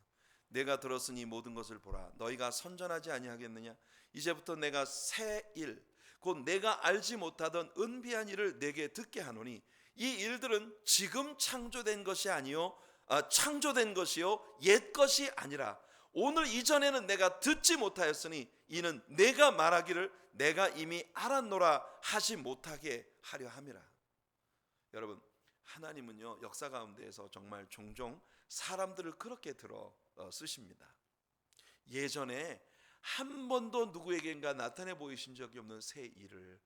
내가 들었으니 모든 것을 보라. 너희가 선전하지 아니하겠느냐? 이제부터 내가 새 일, 곧 내가 알지 못하던 은비한 일을 내게 듣게 하노니 이 일들은 지금 창조된 것이 아니요 창조된 것이요 옛 것이 아니라 오늘 이전에는 내가 듣지 못하였으니 이는 내가 말하기를 내가 이미 알았노라 하지 못하게 하려 함이라. 여러분, 하나님은요 역사 가운데에서 정말 종종 사람들을 그렇게 들어 쓰십니다. 예전에 한 번도 누구에겐가 나타내 보이신 적이 없는 새 일을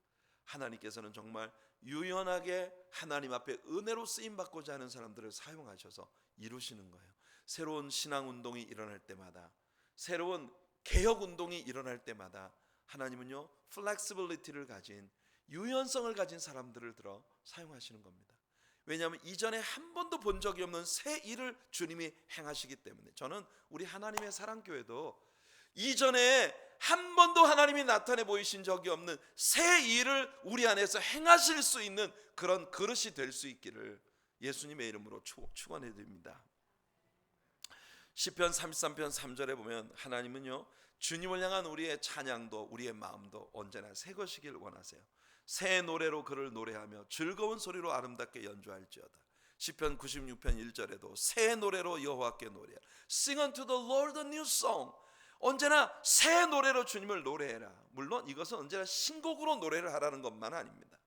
하나님께서는 정말 유연하게 하나님 앞에 은혜로 쓰임받고자 하는 사람들을 사용하셔서 이루시는 거예요. 새로운 신앙운동이 일어날 때마다, 새로운 개혁운동이 일어날 때마다 하나님은요 플렉시빌리티를 가진, 유연성을 가진 사람들을 들어 사용하시는 겁니다. 왜냐하면 이전에 한 번도 본 적이 없는 새 일을 주님이 행하시기 때문에. 저는 우리 하나님의 사랑교회도 이전에 한 번도 하나님이 나타내 보이신 적이 없는 새 일을 우리 안에서 행하실 수 있는 그런 그릇이 될 수 있기를 예수님의 이름으로 축원해 드립니다. 시편 33편 3절에 보면 하나님은요 주님을 향한 우리의 찬양도 우리의 마음도 언제나 새 것이길 원하세요. 새 노래로 그를 노래하며 즐거운 소리로 아름답게 연주할지어다. 시편 96편 1절에도 새 노래로 여호와께 노래하라. Sing unto the Lord a new song. 언제나 새 노래로 주님을 노래해라. 물론 이것은 언제나 신곡으로 노래를 하라는 것만 아닙니다.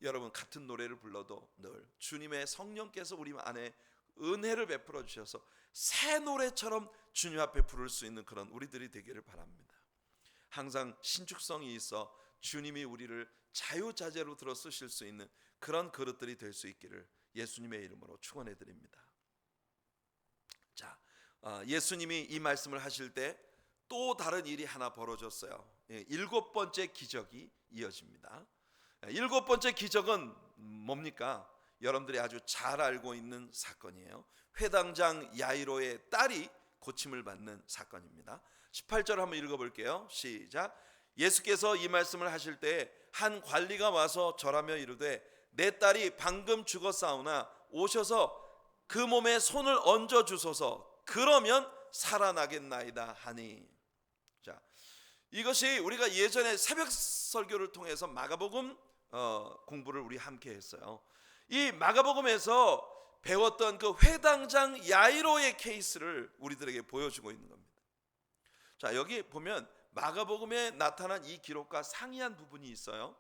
여러분, 같은 노래를 불러도 늘 주님의 성령께서 우리 안에 은혜를 베풀어 주셔서 새 노래처럼 주님 앞에 부를 수 있는 그런 우리들이 되기를 바랍니다. 항상 신축성이 있어 주님이 우리를 자유자재로 들어 쓰실 수 있는 그런 그릇들이 될 수 있기를 예수님의 이름으로 축원해 드립니다. 자, 예수님이 이 말씀을 하실 때 또 다른 일이 하나 벌어졌어요. 7번째 기적이 이어집니다. 7번째 기적은 뭡니까? 여러분들이 아주 잘 알고 있는 사건이에요. 회당장 야이로의 딸이 고침을 받는 사건입니다. 18절 한번 읽어볼게요. 시작. 예수께서 이 말씀을 하실 때 한 관리가 와서 절하며 이르되 내 딸이 방금 죽었사오나 오셔서 그 몸에 손을 얹어 주소서. 그러면 살아나겠나이다 하니. 자, 이것이 우리가 예전에 새벽 설교를 통해서 마가복음 공부를 우리 함께 했어요. 이 마가복음에서 배웠던 그 회당장 야이로의 케이스를 우리들에게 보여주고 있는 겁니다. 자, 여기 보면 마가복음에 나타난 이 기록과 상이한 부분이 있어요.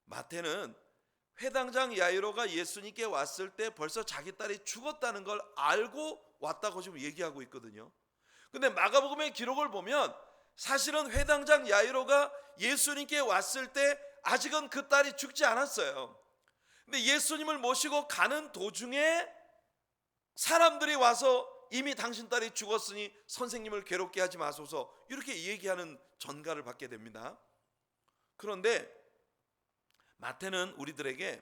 마태는 회당장 야이로가 예수님께 왔을 때 벌써 자기 딸이 죽었다는 걸 알고 왔다고 지금 얘기하고 있거든요. 근데 마가복음의 기록을 보면 사실은 회당장 야이로가 예수님께 왔을 때 아직은 그 딸이 죽지 않았어요. 근데 예수님을 모시고 가는 도중에 사람들이 와서 이미 당신 딸이 죽었으니 선생님을 괴롭게 하지 마소서 이렇게 얘기하는 전가를 받게 됩니다. 그런데 마태는 우리들에게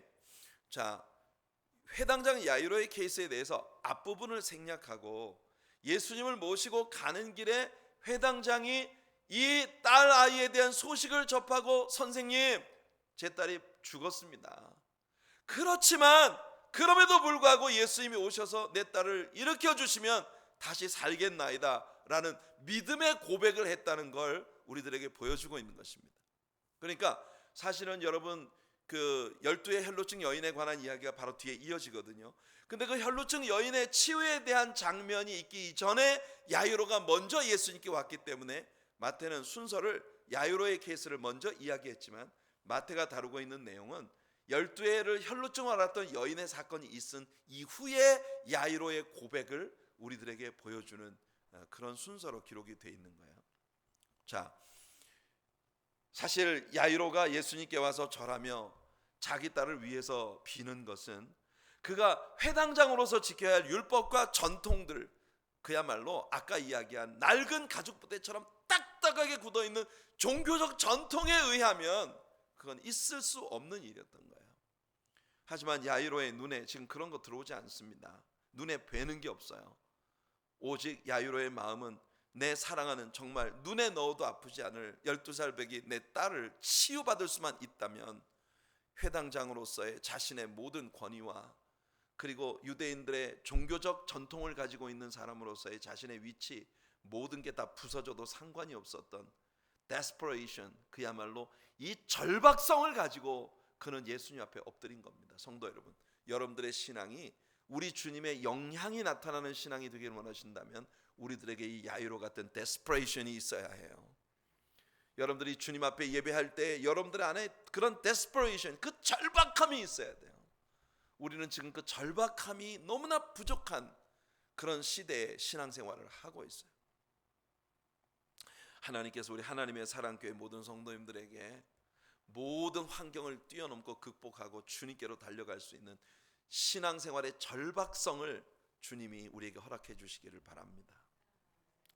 자, 회당장 야이로의 케이스에 대해서 앞부분을 생략하고 예수님을 모시고 가는 길에 회당장이 이 딸 아이에 대한 소식을 접하고 선생님, 제 딸이 죽었습니다. 그렇지만 그럼에도 불구하고 예수님이 오셔서 내 딸을 일으켜 주시면 다시 살겠나이다 라는 믿음의 고백을 했다는 걸 우리들에게 보여주고 있는 것입니다. 그러니까 사실은 여러분 그 12의 헬로증 여인에 관한 이야기가 바로 뒤에 이어지거든요. 근데 그 혈루증 여인의 치유에 대한 장면이 있기 전에 야이로가 먼저 예수님께 왔기 때문에 마태는 순서를 야이로의 케이스를 먼저 이야기했지만 마태가 다루고 있는 내용은 12회를 혈루증을 앓았던 여인의 사건이 있은 이후에 야이로의 고백을 우리들에게 보여주는 그런 순서로 기록이 되어 있는 거예요. 자, 사실 야이로가 예수님께 와서 절하며 자기 딸을 위해서 비는 것은 그가 회당장으로서 지켜야 할 율법과 전통들, 그야말로 아까 이야기한 낡은 가죽부대처럼 딱딱하게 굳어있는 종교적 전통에 의하면 그건 있을 수 없는 일이었던 거예요. 하지만 야이로의 눈에 지금 그런 거 들어오지 않습니다. 눈에 뵈는 게 없어요. 오직 야이로의 마음은 내 사랑하는, 정말 눈에 넣어도 아프지 않을 12살 배기 내 딸을 치유받을 수만 있다면 회당장으로서의 자신의 모든 권위와 그리고 유대인들의 종교적 전통을 가지고 있는 사람으로서의 자신의 위치, 모든 게 다 부서져도 상관이 없었던 desperation, 그야말로 이 절박성을 가지고 그는 예수님 앞에 엎드린 겁니다. 성도 여러분, 여러분들의 신앙이 우리 주님의 영향이 나타나는 신앙이 되기를 원하신다면 우리들에게 이 야이로 같은 desperation이 있어야 해요. 여러분들이 주님 앞에 예배할 때 여러분들 안에 그런 desperation, 그 절박함이 있어야 돼요. 우리는 지금 그 절박함이 너무나 부족한 그런 시대의 신앙생활을 하고 있어요. 하나님께서 우리 하나님의 사랑교회 모든 성도님들에게 모든 환경을 뛰어넘고 극복하고 주님께로 달려갈 수 있는 신앙생활의 절박성을 주님이 우리에게 허락해 주시기를 바랍니다.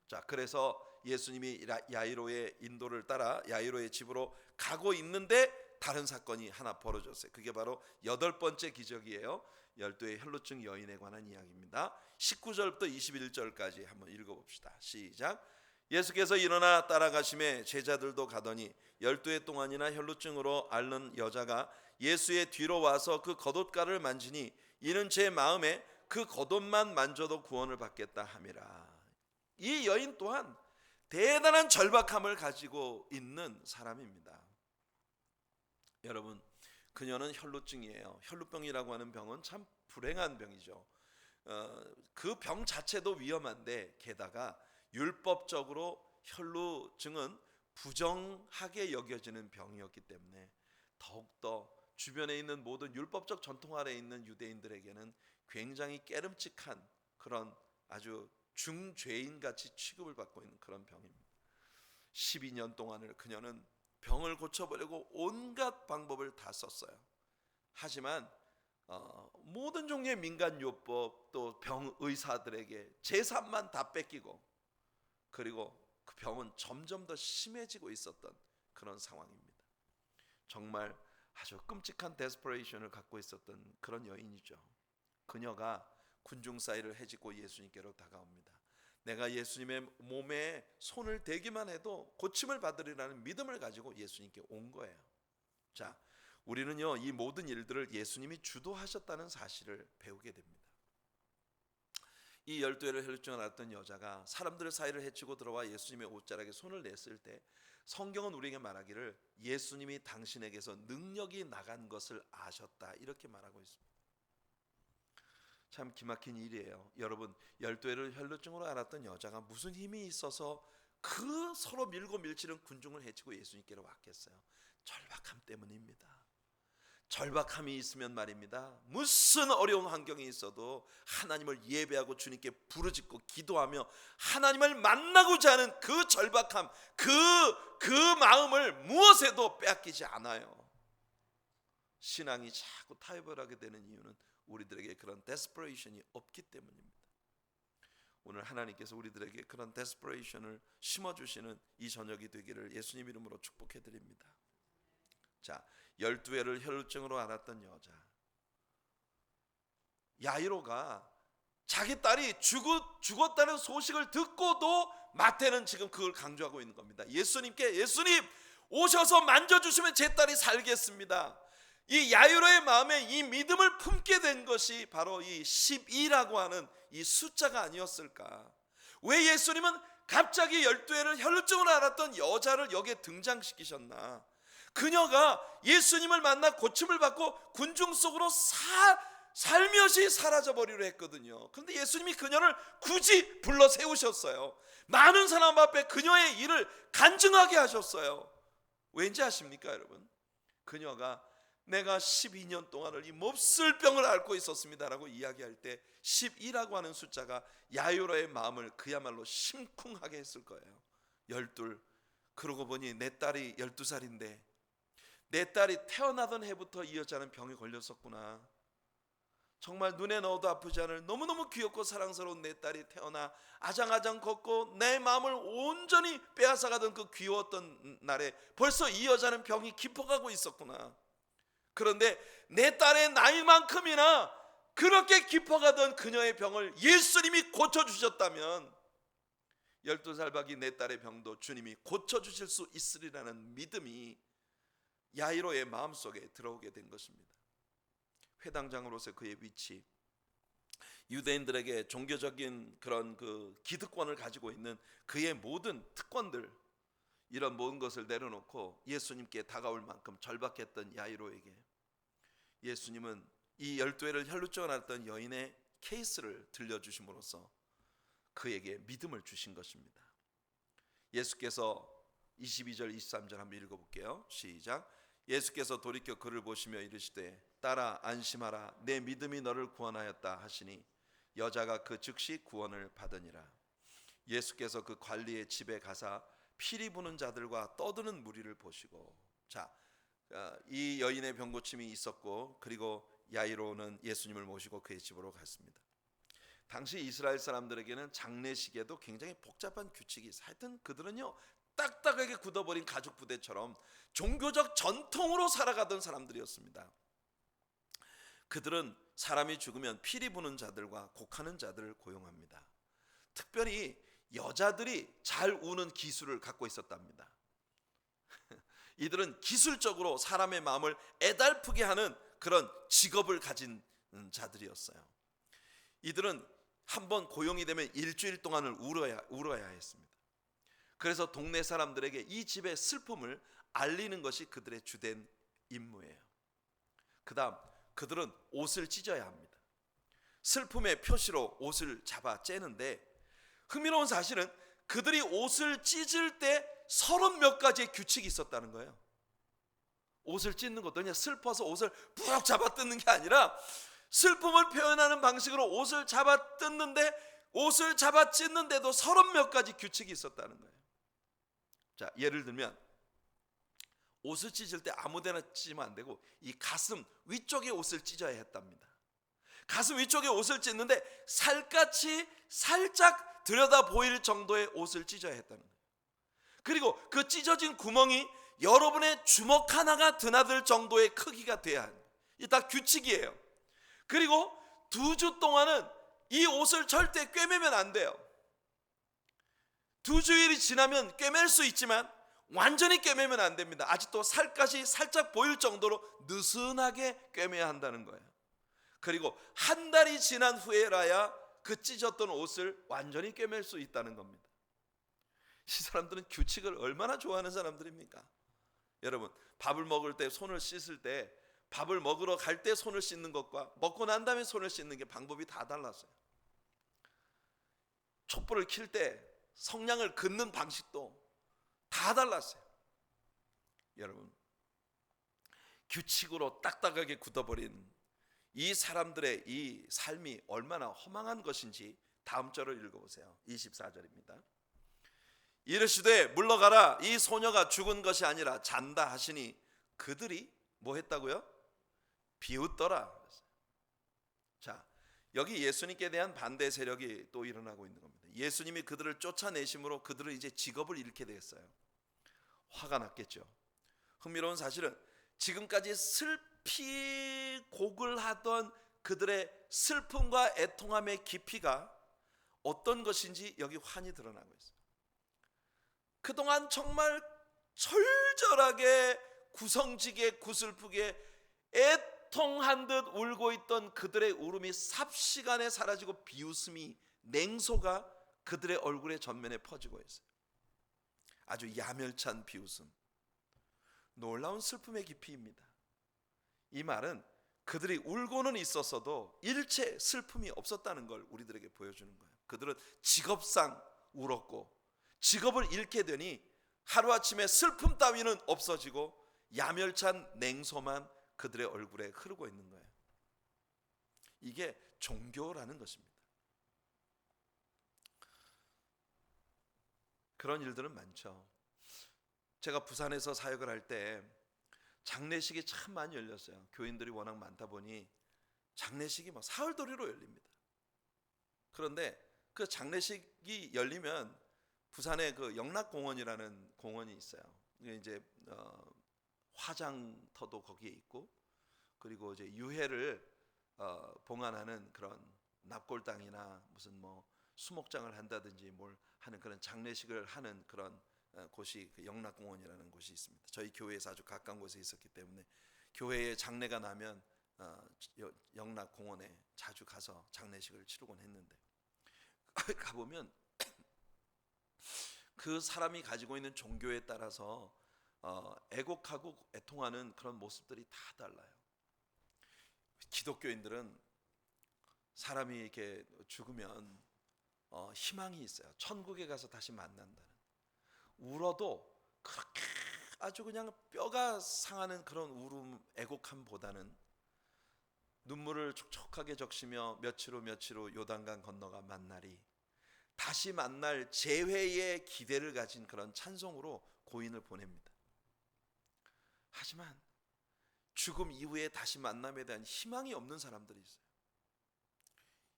자, 그래서 예수님이 야이로의 인도를 따라 야이로의 집으로 가고 있는데 다른 사건이 하나 벌어졌어요. 그게 바로 8번째 기적이에요. 12의 혈루증 여인에 관한 이야기입니다. 19절부터 21절까지 한번 읽어봅시다. 시작. 예수께서 일어나 따라가심에 제자들도 가더니 12해 동안이나 혈루증으로 앓는 여자가 예수의 뒤로 와서 그 겉옷가를 만지니 이는 제 마음에 그 겉옷만 만져도 구원을 받겠다 함이라. 이 여인 또한 대단한 절박함을 가지고 있는 사람입니다. 여러분, 그녀는 혈루증이에요. 혈루병이라고 하는 병은 참 불행한 병이죠. 그 병 자체도 위험한데 게다가 율법적으로 혈루증은 부정하게 여겨지는 병이었기 때문에 더욱더 주변에 있는 모든 율법적 전통 아래에 있는 유대인들에게는 굉장히 깨름칙한 그런 아주 중죄인같이 취급을 받고 있는 그런 병입니다. 12년 동안을 그녀는 병을 고쳐보려고 온갖 방법을 다 썼어요. 하지만 모든 종류의 민간요법 또 병의사들에게 재산만 다 뺏기고 그리고 그 병은 점점 더 심해지고 있었던 그런 상황입니다. 정말 아주 끔찍한 데스퍼레이션을 갖고 있었던 그런 여인이죠. 그녀가 군중 사이를 헤집고 예수님께로 다가옵니다. 내가 예수님의 몸에 손을 대기만 해도 고침을 받으리라는 믿음을 가지고 예수님께 온 거예요. 자, 우리는요 이 모든 일들을 예수님이 주도하셨다는 사실을 배우게 됩니다. 이 12회를 혈루증을 앓았던 여자가 사람들 사이를 헤치고 들어와 예수님의 옷자락에 손을 냈을 때 성경은 우리에게 말하기를 예수님이 당신에게서 능력이 나간 것을 아셨다 이렇게 말하고 있습니다. 참 기막힌 일이에요. 여러분, 12회를 혈루증으로 앓았던 여자가 무슨 힘이 있어서 그 서로 밀고 밀치는 군중을 헤치고 예수님께로 왔겠어요? 절박함 때문입니다. 절박함이 있으면 말입니다, 무슨 어려운 환경이 있어도 하나님을 예배하고 주님께 부르짖고 기도하며 하나님을 만나고자 하는 그 절박함, 그 마음을 무엇에도 빼앗기지 않아요. 신앙이 자꾸 타협을 하게 되는 이유는 우리들에게 그런 데스퍼레이션이 없기 때문입니다. 오늘 하나님께서 우리들에게 그런 데스퍼레이션을 심어주시는 이 저녁이 되기를 예수님 이름으로 축복해드립니다. 자, 12회를 혈루증으로 앓았던 여자 야이로가 자기 딸이 죽었다는 소식을 듣고도 마태는 지금 그걸 강조하고 있는 겁니다. 예수님 오셔서 만져주시면 제 딸이 살겠습니다. 이 야이로의 마음에 이 믿음을 품게 된 것이 바로 이 12라고 하는 이 숫자가 아니었을까. 왜 예수님은 갑자기 12회를 혈루증으로 앓았던 여자를 여기에 등장시키셨나. 그녀가 예수님을 만나 고침을 받고 군중 속으로 살며시 사라져버리려 했거든요. 그런데 예수님이 그녀를 굳이 불러 세우셨어요. 많은 사람 앞에 그녀의 일을 간증하게 하셨어요. 왠지 아십니까 여러분? 그녀가 내가 12년 동안을 이 몹쓸 병을 앓고 있었습니다라고 이야기할 때 12라고 하는 숫자가 야이로의 마음을 그야말로 심쿵하게 했을 거예요. 12. 그러고 보니 내 딸이 12살인데 내 딸이 태어나던 해부터 이 여자는 병에 걸렸었구나. 정말 눈에 넣어도 아프지 않을 너무너무 귀엽고 사랑스러운 내 딸이 태어나 아장아장 걷고 내 마음을 온전히 빼앗아가던 그 귀여웠던 날에 벌써 이 여자는 병이 깊어가고 있었구나. 그런데 내 딸의 나이만큼이나 그렇게 깊어가던 그녀의 병을 예수님이 고쳐주셨다면 12살 박이 내 딸의 병도 주님이 고쳐주실 수 있으리라는 믿음이 야이로의 마음속에 들어오게 된 것입니다. 회당장으로서 그의 위치, 유대인들에게 종교적인 그런 그 기득권을 가지고 있는 그의 모든 특권들, 이런 모든 것을 내려놓고 예수님께 다가올 만큼 절박했던 야이로에게 예수님은 이 12회를 혈루증을 앓았던 여인의 케이스를 들려주심으로써 그에게 믿음을 주신 것입니다. 예수께서 22절 23절 한번 읽어볼게요. 시작. 예수께서 돌이켜 그를 보시며 이르시되 딸아 안심하라 내 믿음이 너를 구원하였다 하시니 여자가 그 즉시 구원을 받으니라. 예수께서 그 관리의 집에 가사 피리 부는 자들과 떠드는 무리를 보시고, 자, 이 여인의 병고침이 있었고 그리고 야이로는 예수님을 모시고 그의 집으로 갔습니다. 당시 이스라엘 사람들에게는 장례식에도 굉장히 복잡한 규칙이 있어요. 하여튼 그들은요 딱딱하게 굳어버린 가죽 부대처럼 종교적 전통으로 살아가던 사람들이었습니다. 그들은 사람이 죽으면 피리 부는 자들과 곡하는 자들을 고용합니다. 특별히 여자들이 잘 우는 기술을 갖고 있었답니다. 이들은 기술적으로 사람의 마음을 애달프게 하는 그런 직업을 가진 자들이었어요. 이들은 한번 고용이 되면 일주일 동안을 울어야 했습니다. 그래서 동네 사람들에게 이 집의 슬픔을 알리는 것이 그들의 주된 임무예요. 그 다음 그들은 옷을 찢어야 합니다. 슬픔의 표시로 옷을 잡아 째는데 흥미로운 사실은 그들이 옷을 찢을 때 30몇 가지의 규칙이 있었다는 거예요. 옷을 찢는 것도 그냥 슬퍼서 옷을 푹 잡아 뜯는 게 아니라 슬픔을 표현하는 방식으로 옷을 잡아 뜯는데 옷을 잡아 찢는데도 30몇 가지 규칙이 있었다는 거예요. 자, 예를 들면 옷을 찢을 때 아무데나 찢으면 안 되고 이 가슴 위쪽에 옷을 찢어야 했답니다. 가슴 위쪽에 옷을 찢는데 살갗이 살짝 들여다 보일 정도의 옷을 찢어야 했다는 거예요. 그리고 그 찢어진 구멍이 여러분의 주먹 하나가 드나들 정도의 크기가 돼야 합니다. 이게 다 규칙이에요. 그리고 2주 동안은 이 옷을 절대 꿰매면 안 돼요. 2주일이 지나면 꿰맬 수 있지만 완전히 꿰매면 안 됩니다. 아직도 살갗이 살짝 보일 정도로 느슨하게 꿰매야 한다는 거예요. 그리고 한 달이 지난 후에라야 그 찢었던 옷을 완전히 꿰맬 수 있다는 겁니다. 이 사람들은 규칙을 얼마나 좋아하는 사람들입니까? 여러분, 밥을 먹을 때 손을 씻을 때 밥을 먹으러 갈 때 손을 씻는 것과 먹고 난 다음에 손을 씻는 게 방법이 다 달랐어요. 촛불을 켤 때 성냥을 긋는 방식도 다 달랐어요. 여러분, 규칙으로 딱딱하게 굳어버린 이 사람들의 이 삶이 얼마나 허망한 것인지 다음 절을 읽어보세요. 24절입니다. 이르시되 물러가라 이 소녀가 죽은 것이 아니라 잔다 하시니 그들이 뭐 했다고요? 비웃더라. 자, 여기 예수님께 대한 반대 세력이 또 일어나고 있는 겁니다. 예수님이 그들을 쫓아내심으로 그들은 이제 직업을 잃게 되었어요. 화가 났겠죠. 흥미로운 사실은 지금까지 슬피 곡을 하던 그들의 슬픔과 애통함의 깊이가 어떤 것인지 여기 환히 드러나고 있어요. 그동안 정말 철저하게 구성지게 구슬프게 애통한 듯 울고 있던 그들의 울음이 삽시간에 사라지고 비웃음이 냉소가 그들의 얼굴의 전면에 퍼지고 있어요. 아주 야멸찬 비웃음, 놀라운 슬픔의 깊이입니다. 이 말은 그들이 울고는 있었어도 일체 슬픔이 없었다는 걸 우리들에게 보여주는 거예요. 그들은 직업상 울었고 직업을 잃게 되니 하루아침에 슬픔 따위는 없어지고 야멸찬 냉소만 그들의 얼굴에 흐르고 있는 거예요. 이게 종교라는 것입니다. 그런 일들은 많죠. 제가 부산에서 사역을 할 때 장례식이 참 많이 열렸어요. 교인들이 워낙 많다 보니 장례식이 막 사흘도리로 열립니다. 그런데 그 장례식이 열리면 부산에 그 영락공원이라는 공원이 있어요. 이게 이제 화장터도 거기에 있고, 그리고 이제 유해를 봉안하는 그런 납골당이나 무슨 뭐 수목장을 한다든지 뭘 하는 그런 장례식을 하는 그런 곳이 그 영락공원이라는 곳이 있습니다. 저희 교회에서 아주 가까운 곳에 있었기 때문에 교회에 장례가 나면 영락공원에 자주 가서 장례식을 치르곤 했는데 가보면 그 사람이 가지고 있는 종교에 따라서 애곡하고 애통하는 그런 모습들이 다 달라요. 기독교인들은 사람이 이렇게 죽으면 희망이 있어요. 천국에 가서 다시 만난다는. 울어도 그렇게 아주 그냥 뼈가 상하는 그런 울음, 애곡함보다는 눈물을 촉촉하게 적시며 며칠 후 요단강 건너가 만나리, 다시 만날 재회의 기대를 가진 그런 찬송으로 고인을 보냅니다. 하지만 죽음 이후에 다시 만남에 대한 희망이 없는 사람들이 있어요.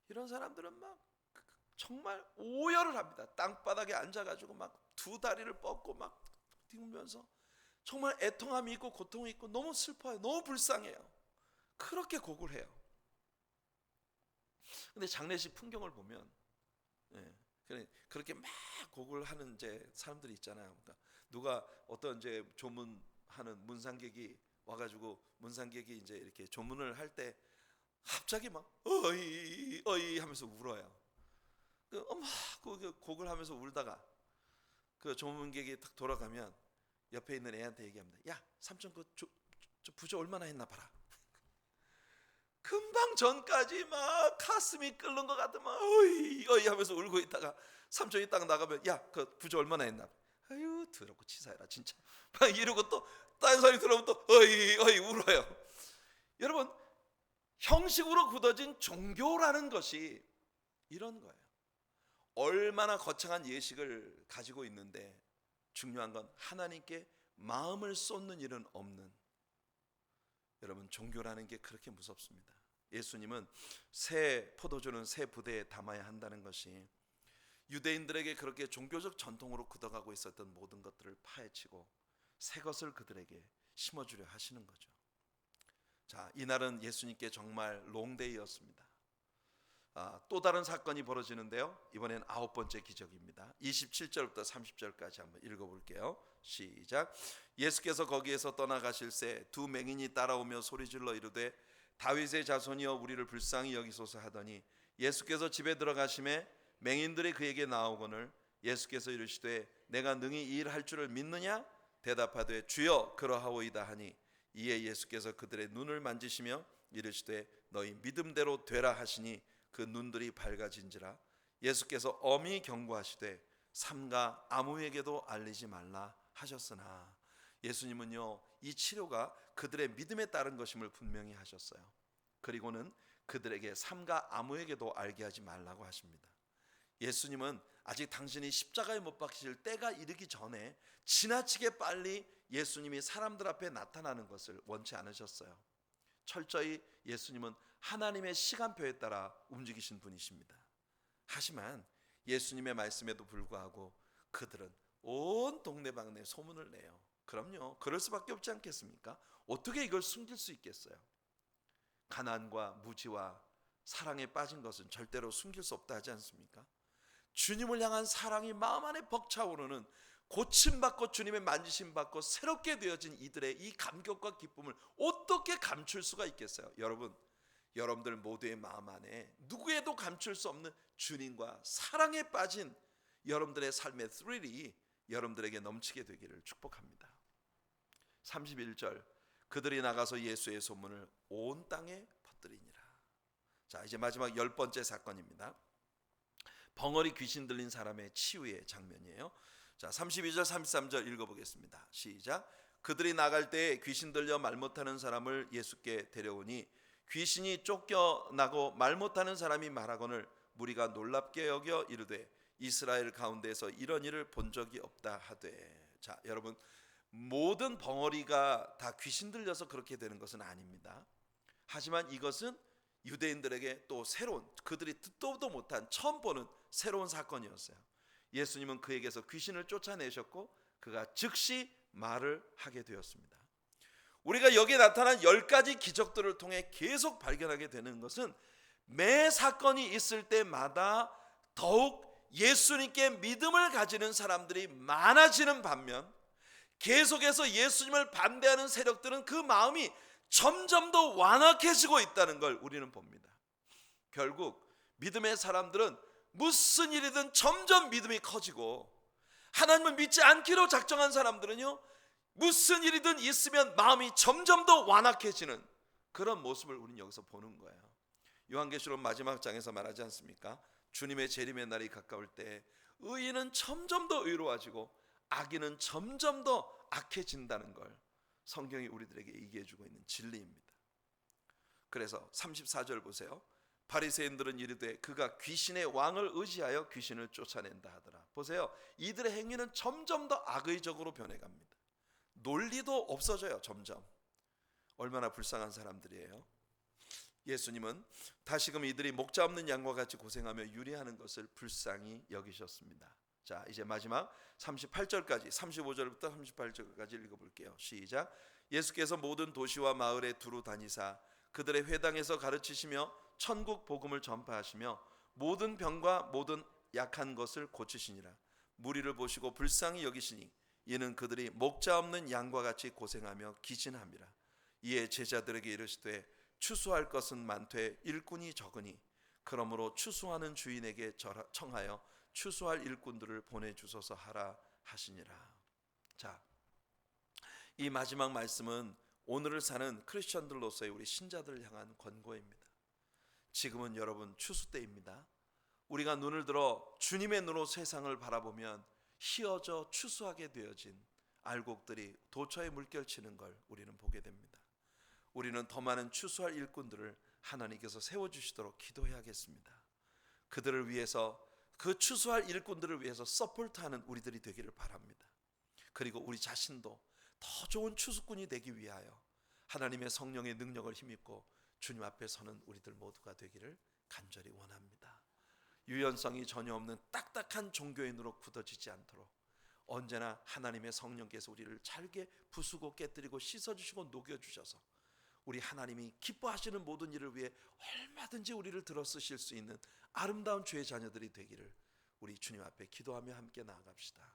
이런 사람들은 막 정말 오열을 합니다. 땅바닥에 앉아가지고 막 두 다리를 뻗고 막 뛰면서 정말 애통함이 있고 고통이 있고 너무 슬퍼요. 너무 불쌍해요. 그렇게 곡을 해요. 근데 장례식 풍경을 보면 그렇게 막 곡을 하는 이제 사람들이 있잖아요. 그러니까 누가 어떤 이제 조문하는 문상객이 와가지고 문상객이 이제 이렇게 조문을 할 때 갑자기 막 어이 어이 하면서 울어요. 그 곡을 하면서 울다가 그 조문객이 딱 돌아가면 옆에 있는 애한테 얘기합니다. 야, 삼촌 그 부조 얼마나 했나 봐라. 금방 전까지 막 가슴이 끓는 것 같아 막 어이 어이 하면서 울고 있다가 삼촌이 딱 나가면 야, 그 부조 얼마나 했나. 아유 더럽고 치사해라 진짜. 막 이러고 또 다른 사람이 들어오면 또 어이 어이 울어요. 여러분, 형식으로 굳어진 종교라는 것이 이런 거예요. 얼마나 거창한 예식을 가지고 있는데 중요한 건 하나님께 마음을 쏟는 일은 없는, 여러분 종교라는 게 그렇게 무섭습니다. 예수님은 새 포도주는 새 부대에 담아야 한다는 것이 유대인들에게 그렇게 종교적 전통으로 굳어가고 있었던 모든 것들을 파헤치고 새 것을 그들에게 심어주려 하시는 거죠. 자, 이날은 예수님께 정말 롱데이였습니다. 또 다른 사건이 벌어지는데요. 이번엔 9번째 기적입니다. 27절부터 30절까지 한번 읽어볼게요. 시작. 예수께서 거기에서 떠나가실새 두 맹인이 따라오며 소리질러 이르되 다윗의 자손이여 우리를 불쌍히 여기소서 하더니 예수께서 집에 들어가심에 맹인들이 그에게 나오거늘 예수께서 이르시되 내가 능히 이 일 할 줄을 믿느냐 대답하되 주여 그러하오이다 하니 이에 예수께서 그들의 눈을 만지시며 이르시되 너희 믿음대로 되라 하시니 그 눈들이 밝아진지라. 예수께서 엄히 경고하시되 삼가 아무에게도 알리지 말라 하셨으나 예수님은요 이 치료가 그들의 믿음에 따른 것임을 분명히 하셨어요. 그리고는 그들에게 삼가 아무에게도 알게 하지 말라고 하십니다. 예수님은 아직 당신이 십자가에 못 박히실 때가 이르기 전에 지나치게 빨리 예수님이 사람들 앞에 나타나는 것을 원치 않으셨어요. 철저히 예수님은 하나님의 시간표에 따라 움직이신 분이십니다. 하지만 예수님의 말씀에도 불구하고 그들은 온 동네방네 소문을 내요. 그럼요, 그럴 수밖에 없지 않겠습니까? 어떻게 이걸 숨길 수 있겠어요? 가난과 무지와 사랑에 빠진 것은 절대로 숨길 수 없다 하지 않습니까? 주님을 향한 사랑이 마음 안에 벅차오르는, 고침받고 주님의 만지심 받고 새롭게 되어진 이들의 이 감격과 기쁨을 어떻게 감출 수가 있겠어요? 여러분들 모두의 마음 안에 누구에도 감출 수 없는 주님과 사랑에 빠진 여러분들의 삶의 스릴이 여러분들에게 넘치게 되기를 축복합니다. 31절 그들이 나가서 예수의 소문을 온 땅에 퍼뜨리니라. 자, 이제 마지막 10번째 사건입니다. 벙어리 귀신 들린 사람의 치유의 장면이에요. 자, 32절 33절 읽어보겠습니다. 시작. 그들이 나갈 때에 귀신 들려 말 못하는 사람을 예수께 데려오니 귀신이 쫓겨나고 말 못하는 사람이 말하거늘 무리가 놀랍게 여겨 이르되 이스라엘 가운데에서 이런 일을 본 적이 없다 하되. 자, 여러분, 모든 벙어리가 다 귀신 들려서 그렇게 되는 것은 아닙니다. 하지만 이것은 유대인들에게 또 새로운, 그들이 듣도도 못한 처음 보는 새로운 사건이었어요. 예수님은 그에게서 귀신을 쫓아내셨고 그가 즉시 말을 하게 되었습니다. 우리가 여기에 나타난 10가지 기적들을 통해 계속 발견하게 되는 것은 매 사건이 있을 때마다 더욱 예수님께 믿음을 가지는 사람들이 많아지는 반면 계속해서 예수님을 반대하는 세력들은 그 마음이 점점 더 완악해지고 있다는 걸 우리는 봅니다. 결국 믿음의 사람들은 무슨 일이든 점점 믿음이 커지고, 하나님을 믿지 않기로 작정한 사람들은요, 무슨 일이든 있으면 마음이 점점 더 완악해지는 그런 모습을 우리는 여기서 보는 거예요. 요한계시록 마지막 장에서 말하지 않습니까? 주님의 재림의 날이 가까울 때 의인은 점점 더 의로워지고 악인은 점점 더 악해진다는 걸 성경이 우리들에게 얘기해주고 있는 진리입니다. 그래서 34절 보세요. 바리새인들은 이르되 그가 귀신의 왕을 의지하여 귀신을 쫓아낸다 하더라. 보세요, 이들의 행위는 점점 더 악의적으로 변해갑니다. 논리도 없어져요. 점점. 얼마나 불쌍한 사람들이에요. 예수님은 다시금 이들이 목자 없는 양과 같이 고생하며 유리하는 것을 불쌍히 여기셨습니다. 자, 이제 마지막 38절까지 35절부터 38절까지 읽어볼게요. 시작. 예수께서 모든 도시와 마을에 두루 다니사 그들의 회당에서 가르치시며 천국 복음을 전파하시며 모든 병과 모든 약한 것을 고치시니라. 무리를 보시고 불쌍히 여기시니 이는 그들이 목자 없는 양과 같이 고생하며 기진함이라. 이에 제자들에게 이르시되 추수할 것은 많되 일꾼이 적으니 그러므로 추수하는 주인에게 청하여 추수할 일꾼들을 보내주소서 하라 하시니라. 자, 이 마지막 말씀은 오늘을 사는 크리스천들로서의 우리 신자들을 향한 권고입니다. 지금은 여러분 추수 때입니다. 우리가 눈을 들어 주님의 눈으로 세상을 바라보면 희어져 추수하게 되어진 알곡들이 도처에 물결치는 걸 우리는 보게 됩니다. 우리는 더 많은 추수할 일꾼들을 하나님께서 세워주시도록 기도해야겠습니다. 그들을 위해서, 그 추수할 일꾼들을 위해서 서포트하는 우리들이 되기를 바랍니다. 그리고 우리 자신도 더 좋은 추수꾼이 되기 위하여 하나님의 성령의 능력을 힘입고 주님 앞에 서는 우리들 모두가 되기를 간절히 원합니다. 유연성이 전혀 없는 딱딱한 종교인으로 굳어지지 않도록 언제나 하나님의 성령께서 우리를 잘게 부수고 깨뜨리고 씻어주시고 녹여주셔서 우리 하나님이 기뻐하시는 모든 일을 위해 얼마든지 우리를 들어 쓰실 수 있는 아름다운 주의 자녀들이 되기를 우리 주님 앞에 기도하며 함께 나아갑시다.